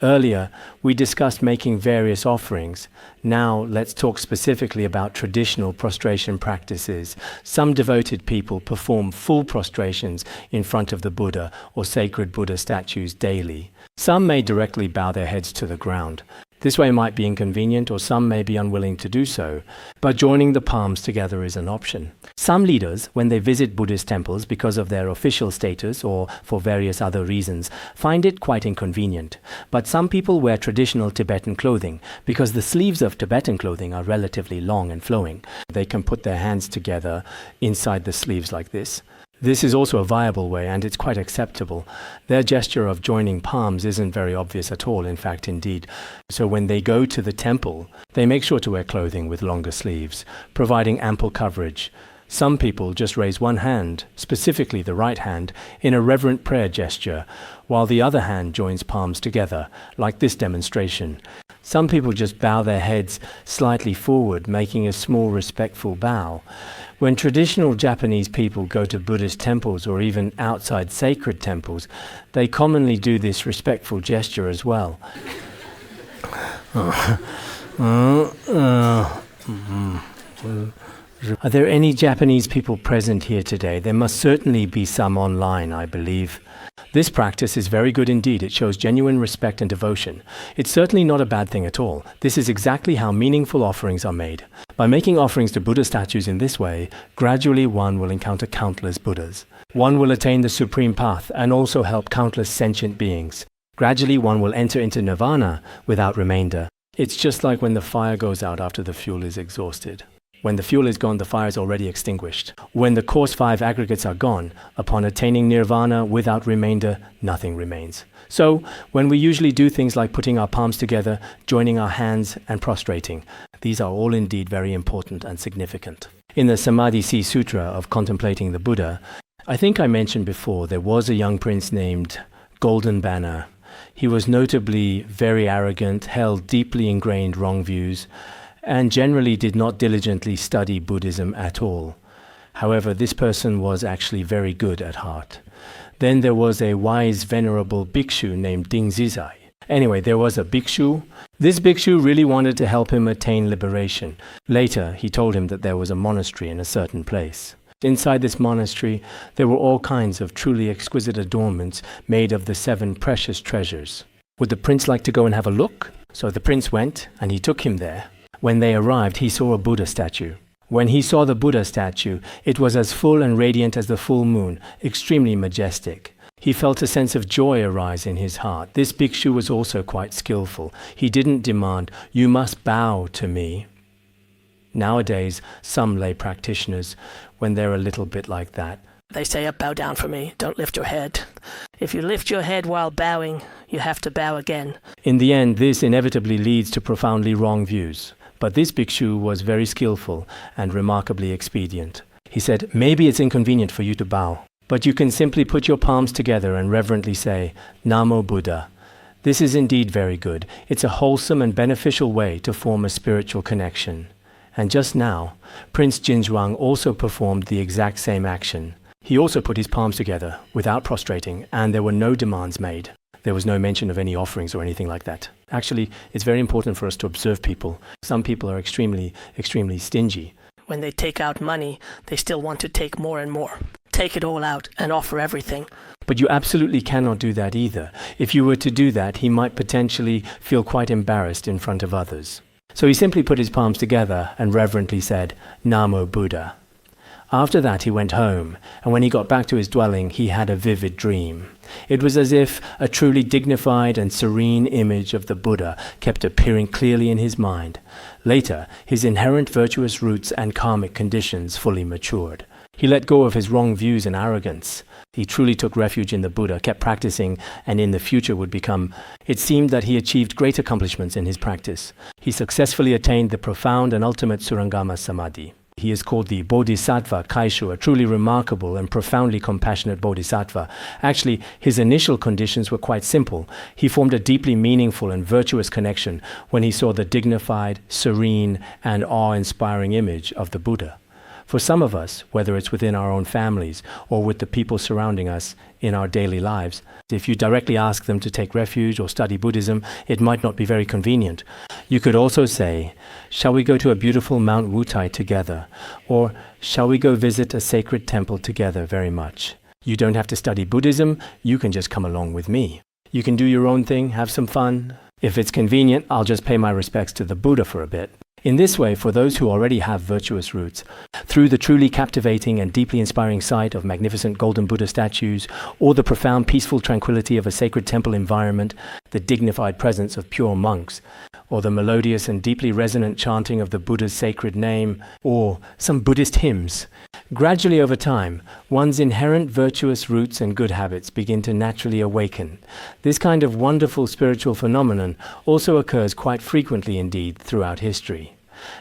Earlier, we discussed making various offerings. Now, let's talk specifically about traditional prostration practices. Some devoted people perform full prostrations in front of the Buddha or sacred Buddha statues daily. Some may directly bow their heads to the ground. This way might be inconvenient, or some may be unwilling to do so, but joining the palms together is an option. Some leaders, when they visit Buddhist temples because of their official status or for various other reasons, find it quite inconvenient. But some people wear traditional Tibetan clothing because the sleeves of Tibetan clothing are relatively long and flowing. They can put their hands together inside the sleeves like this. This is also a viable way, and it's quite acceptable. Their gesture of joining palms isn't very obvious at all, in fact, indeed. So when they go to the temple, they make sure to wear clothing with longer sleeves, providing ample coverage. Some people just raise one hand, specifically the right hand, in a reverent prayer gesture, while the other hand joins palms together, like this demonstration. Some people just bow their heads slightly forward, making a small respectful bow. When traditional Japanese people go to Buddhist temples or even outside sacred temples, they commonly do this respectful gesture as well. Are there any Japanese people present here today? There must certainly be some online, I believe. This practice is very good indeed. It shows genuine respect and devotion. It's certainly not a bad thing at all. This is exactly how meaningful offerings are made. By making offerings to Buddha statues in this way, gradually one will encounter countless Buddhas. One will attain the supreme path and also help countless sentient beings. Gradually one will enter into nirvana without remainder. It's just like when the fire goes out after the fuel is exhausted. When the fuel is gone, the fire is already extinguished. When the coarse 5 aggregates are gone, upon attaining nirvana without remainder, nothing remains. So, when we usually do things like putting our palms together, joining our hands, and prostrating, these are all indeed very important and significant. In the Samadhi Sutra of contemplating the Buddha, I think I mentioned before there was a young prince named Golden Banner. He was notably very arrogant, held deeply ingrained wrong views, and generally did not diligently study Buddhism at all. However, this person was actually very good at heart. Then there was a wise, venerable bhikshu named Ding Zizai. Anyway, there was a bhikshu. This bhikshu really wanted to help him attain liberation. Later, he told him that there was a monastery in a certain place. Inside this monastery, there were all kinds of truly exquisite adornments made of the 7 precious treasures. Would the prince like to go and have a look? So the prince went, and he took him there. When they arrived, he saw a Buddha statue. When he saw the Buddha statue, it was as full and radiant as the full moon, extremely majestic. He felt a sense of joy arise in his heart. This bhikshu was also quite skillful. He didn't demand, "You must bow to me." Nowadays, some lay practitioners, when they're a little bit like that, they say, bow down for me, don't lift your head. If you lift your head while bowing, you have to bow again. In the end, this inevitably leads to profoundly wrong views. But this bhikshu was very skillful and remarkably expedient. He said, maybe it's inconvenient for you to bow, but you can simply put your palms together and reverently say, Namo Buddha. This is indeed very good. It's a wholesome and beneficial way to form a spiritual connection. And just now, Prince Jinzhuang also performed the exact same action. He also put his palms together without prostrating, and there were no demands made. There was no mention of any offerings or anything like that. Actually, it's very important for us to observe people. Some people are extremely stingy. When they take out money, they still want to take more and more. Take it all out and offer everything. But you absolutely cannot do that either. If you were to do that, he might potentially feel quite embarrassed in front of others. So he simply put his palms together and reverently said, Namo Buddha. After that he went home, and when he got back to his dwelling, he had a vivid dream. It was as if a truly dignified and serene image of the Buddha kept appearing clearly in his mind. Later, his inherent virtuous roots and karmic conditions fully matured. He let go of his wrong views and arrogance. He truly took refuge in the Buddha, kept practicing, and in the future would become. It seemed that he achieved great accomplishments in his practice. He successfully attained the profound and ultimate Surangama Samadhi. He is called the Bodhisattva Kaishu, a truly remarkable and profoundly compassionate Bodhisattva. Actually, his initial conditions were quite simple. He formed a deeply meaningful and virtuous connection when he saw the dignified, serene, and awe-inspiring image of the Buddha. For some of us, whether it's within our own families or with the people surrounding us in our daily lives, if you directly ask them to take refuge or study Buddhism, it might not be very convenient. You could also say, shall we go to a beautiful Mount Wutai together? Or shall we go visit a sacred temple together very much? You don't have to study Buddhism, you can just come along with me. You can do your own thing, have some fun, If it's convenient, I'll just pay my respects to the Buddha for a bit. In this way, for those who already have virtuous roots, through the truly captivating and deeply inspiring sight of magnificent golden Buddha statues, or the profound peaceful tranquility of a sacred temple environment, the dignified presence of pure monks, or the melodious and deeply resonant chanting of the Buddha's sacred name, or some Buddhist hymns, gradually over time, one's inherent virtuous roots and good habits begin to naturally awaken. This kind of wonderful spiritual phenomenon also occurs quite frequently indeed throughout history.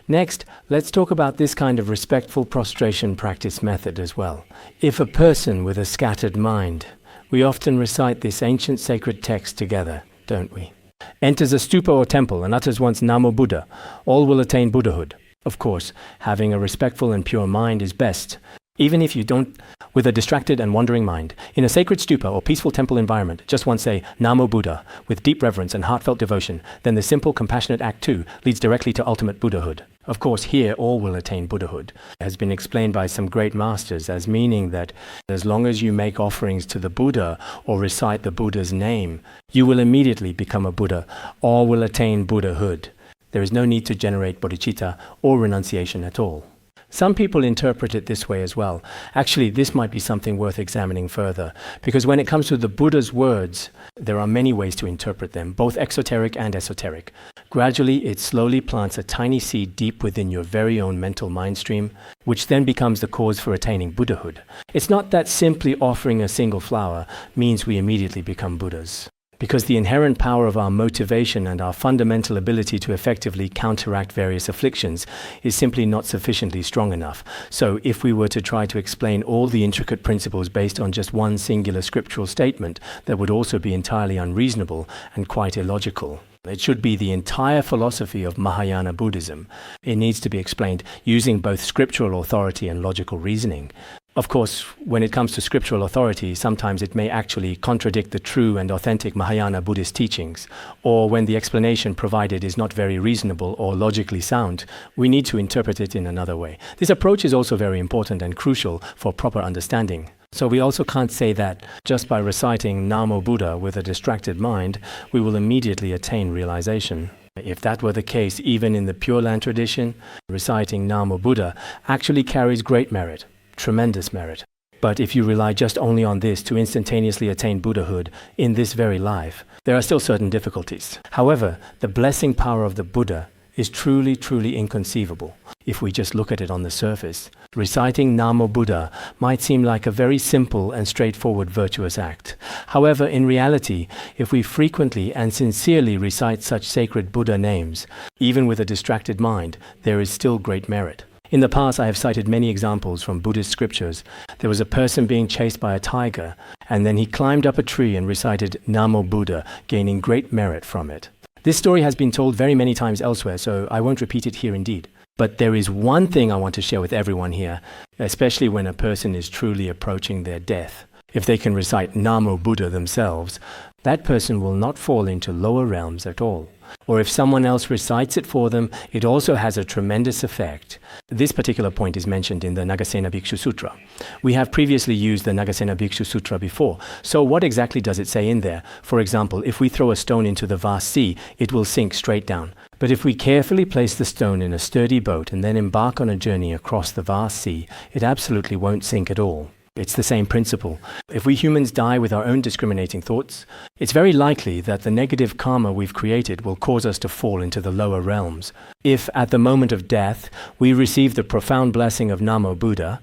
Next, let's talk about this kind of respectful prostration practice method as well. If a person with a scattered mind, we often recite this ancient sacred text together, don't we? Enters a stupa or temple and utters once Namo Buddha, all will attain Buddhahood. Of course, having a respectful and pure mind is best. Even if you don't, with a distracted and wandering mind, in a sacred stupa or peaceful temple environment, just once say Namo Buddha with deep reverence and heartfelt devotion, then the simple compassionate act too leads directly to ultimate Buddhahood. Of course, here all will attain Buddhahood. It has been explained by some great masters as meaning that as long as you make offerings to the Buddha or recite the Buddha's name, you will immediately become a Buddha. All will attain Buddhahood. There is no need to generate bodhicitta or renunciation at all. Some people interpret it this way as well. Actually, this might be something worth examining further, because when it comes to the Buddha's words, there are many ways to interpret them, both exoteric and esoteric. Gradually, it slowly plants a tiny seed deep within your very own mental mind stream, which then becomes the cause for attaining Buddhahood. It's not that simply offering a single flower means we immediately become Buddhas, because the inherent power of our motivation and our fundamental ability to effectively counteract various afflictions is simply not sufficiently strong enough. So if we were to try to explain all the intricate principles based on just one singular scriptural statement, that would also be entirely unreasonable and quite illogical. It should be the entire philosophy of Mahayana Buddhism. It needs to be explained using both scriptural authority and logical reasoning. Of course, when it comes to scriptural authority, sometimes it may actually contradict the true and authentic Mahayana Buddhist teachings, or when the explanation provided is not very reasonable or logically sound, we need to interpret it in another way. This approach is also very important and crucial for proper understanding. So we also can't say that just by reciting Namo Buddha with a distracted mind, we will immediately attain realization. If that were the case, even in the Pure Land tradition, reciting Namo Buddha actually carries great merit. Tremendous merit. But if you rely just only on this to instantaneously attain Buddhahood in this very life, there are still certain difficulties. However, the blessing power of the Buddha is truly, truly inconceivable if we just look at it on the surface. Reciting Namo Buddha might seem like a very simple and straightforward virtuous act. However, in reality, if we frequently and sincerely recite such sacred Buddha names, even with a distracted mind, there is still great merit. In the past, I have cited many examples from Buddhist scriptures. There was a person being chased by a tiger, and then he climbed up a tree and recited Namo Buddha, gaining great merit from it. This story has been told very many times elsewhere, so I won't repeat it here indeed. But there is one thing I want to share with everyone here, especially when a person is truly approaching their death. If they can recite Namo Buddha themselves, that person will not fall into lower realms at all. Or if someone else recites it for them, it also has a tremendous effect. This particular point is mentioned in the Nagasena Bhikshu Sutra. We have previously used the Nagasena Bhikshu Sutra before. So what exactly does it say in there? For example, if we throw a stone into the vast sea, it will sink straight down. But if we carefully place the stone in a sturdy boat and then embark on a journey across the vast sea, it absolutely won't sink at all. It's the same principle. If we humans die with our own discriminating thoughts, it's very likely that the negative karma we've created will cause us to fall into the lower realms. If at the moment of death we receive the profound blessing of Namo Buddha,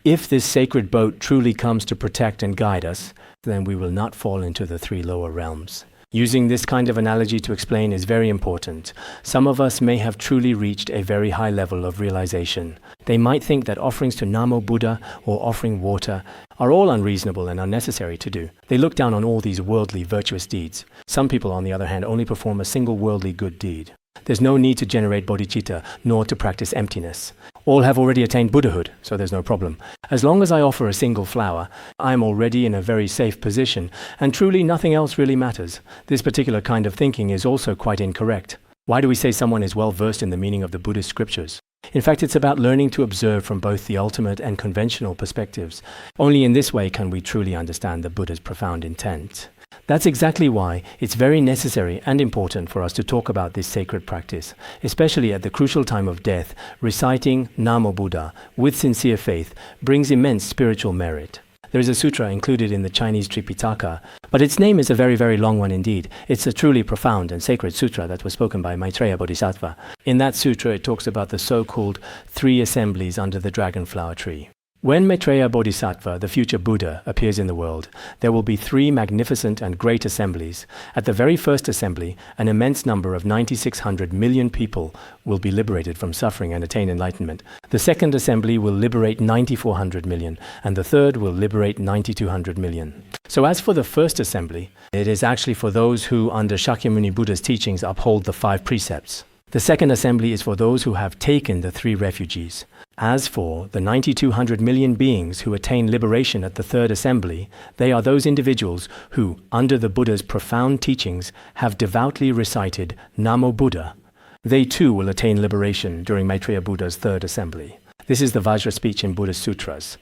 if this sacred boat truly comes to protect and guide us, then we will not fall into the three lower realms. Using this kind of analogy to explain is very important. Some of us may have truly reached a very high level of realization. They might think that offerings to Namo Buddha or offering water are all unreasonable and unnecessary to do. They look down on all these worldly virtuous deeds. Some people, on the other hand, only perform a single worldly good deed. There's no need to generate bodhicitta, nor to practice emptiness. All have already attained Buddhahood, so there's no problem. As long as I offer a single flower, I'm already in a very safe position, and truly nothing else really matters. This particular kind of thinking is also quite incorrect. Why do we say someone is well versed in the meaning of the Buddhist scriptures? In fact, it's about learning to observe from both the ultimate and conventional perspectives. Only in this way can we truly understand the Buddha's profound intent. That's exactly why it's very necessary and important for us to talk about this sacred practice, especially at the crucial time of death. Reciting Namo Buddha with sincere faith brings immense spiritual merit. There is a sutra included in the Chinese Tripitaka, but its name is a very, very long one indeed. It's a truly profound and sacred sutra that was spoken by Maitreya Bodhisattva. In that sutra, it talks about the so-called 3 assemblies under the dragonflower tree. When Maitreya Bodhisattva, the future Buddha, appears in the world, there will be 3 magnificent and great assemblies. At the very first assembly, an immense number of 9,600 million people will be liberated from suffering and attain enlightenment. The second assembly will liberate 9,400 million, and the third will liberate 9,200 million. So as for the first assembly, it is actually for those who, under Shakyamuni Buddha's teachings, uphold the 5 precepts. The second assembly is for those who have taken the 3 refugees. As for the 9,200 million beings who attain liberation at the third assembly, they are those individuals who, under the Buddha's profound teachings, have devoutly recited Namo Buddha. They too will attain liberation during Maitreya Buddha's third assembly. This is the Vajra speech in Buddhist sutras.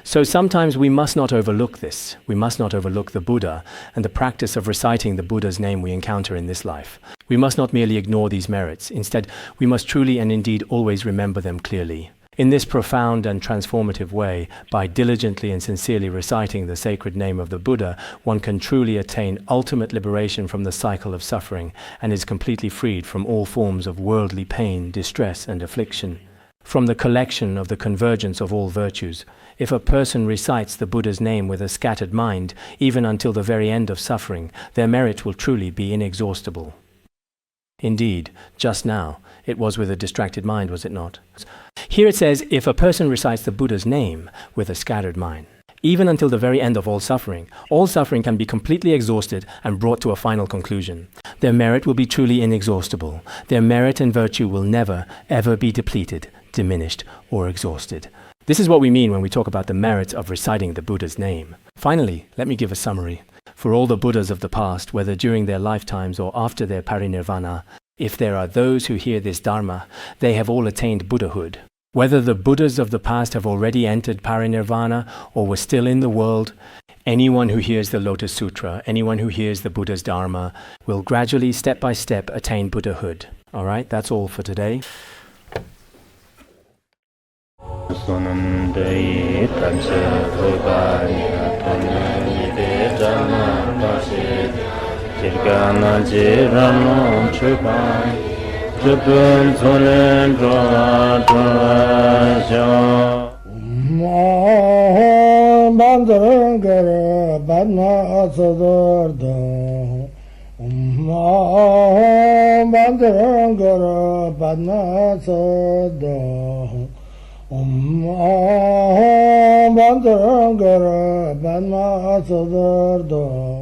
So sometimes we must not overlook this. We must not overlook the Buddha and the practice of reciting the Buddha's name we encounter in this life. We must not merely ignore these merits. Instead, we must truly and indeed always remember them clearly. In this profound and transformative way, by diligently and sincerely reciting the sacred name of the Buddha, one can truly attain ultimate liberation from the cycle of suffering and is completely freed from all forms of worldly pain, distress, and affliction. From the collection of the convergence of all virtues, if a person recites the Buddha's name with a scattered mind, even until the very end of suffering, their merit will truly be inexhaustible. Indeed, just now, it was with a distracted mind, was it not? Here it says, if a person recites the Buddha's name with a scattered mind, even until the very end of all suffering can be completely exhausted and brought to a final conclusion. Their merit will be truly inexhaustible. Their merit and virtue will never, ever be depleted, diminished, or exhausted. This is what we mean when we talk about the merits of reciting the Buddha's name. Finally, let me give a summary. For all the Buddhas of the past, whether during their lifetimes or after their parinirvana, if there are those who hear this Dharma, they have all attained Buddhahood. Whether the Buddhas of the past have already entered parinirvana or were still in the world, anyone who hears the Lotus Sutra, anyone who hears the Buddha's Dharma, will gradually, step by step, attain Buddhahood. All right, that's all for today. Jupun Sonen Droa Bandangara Badna Sadarda Bandangara Badna Sada Bandangara Badna Sadarda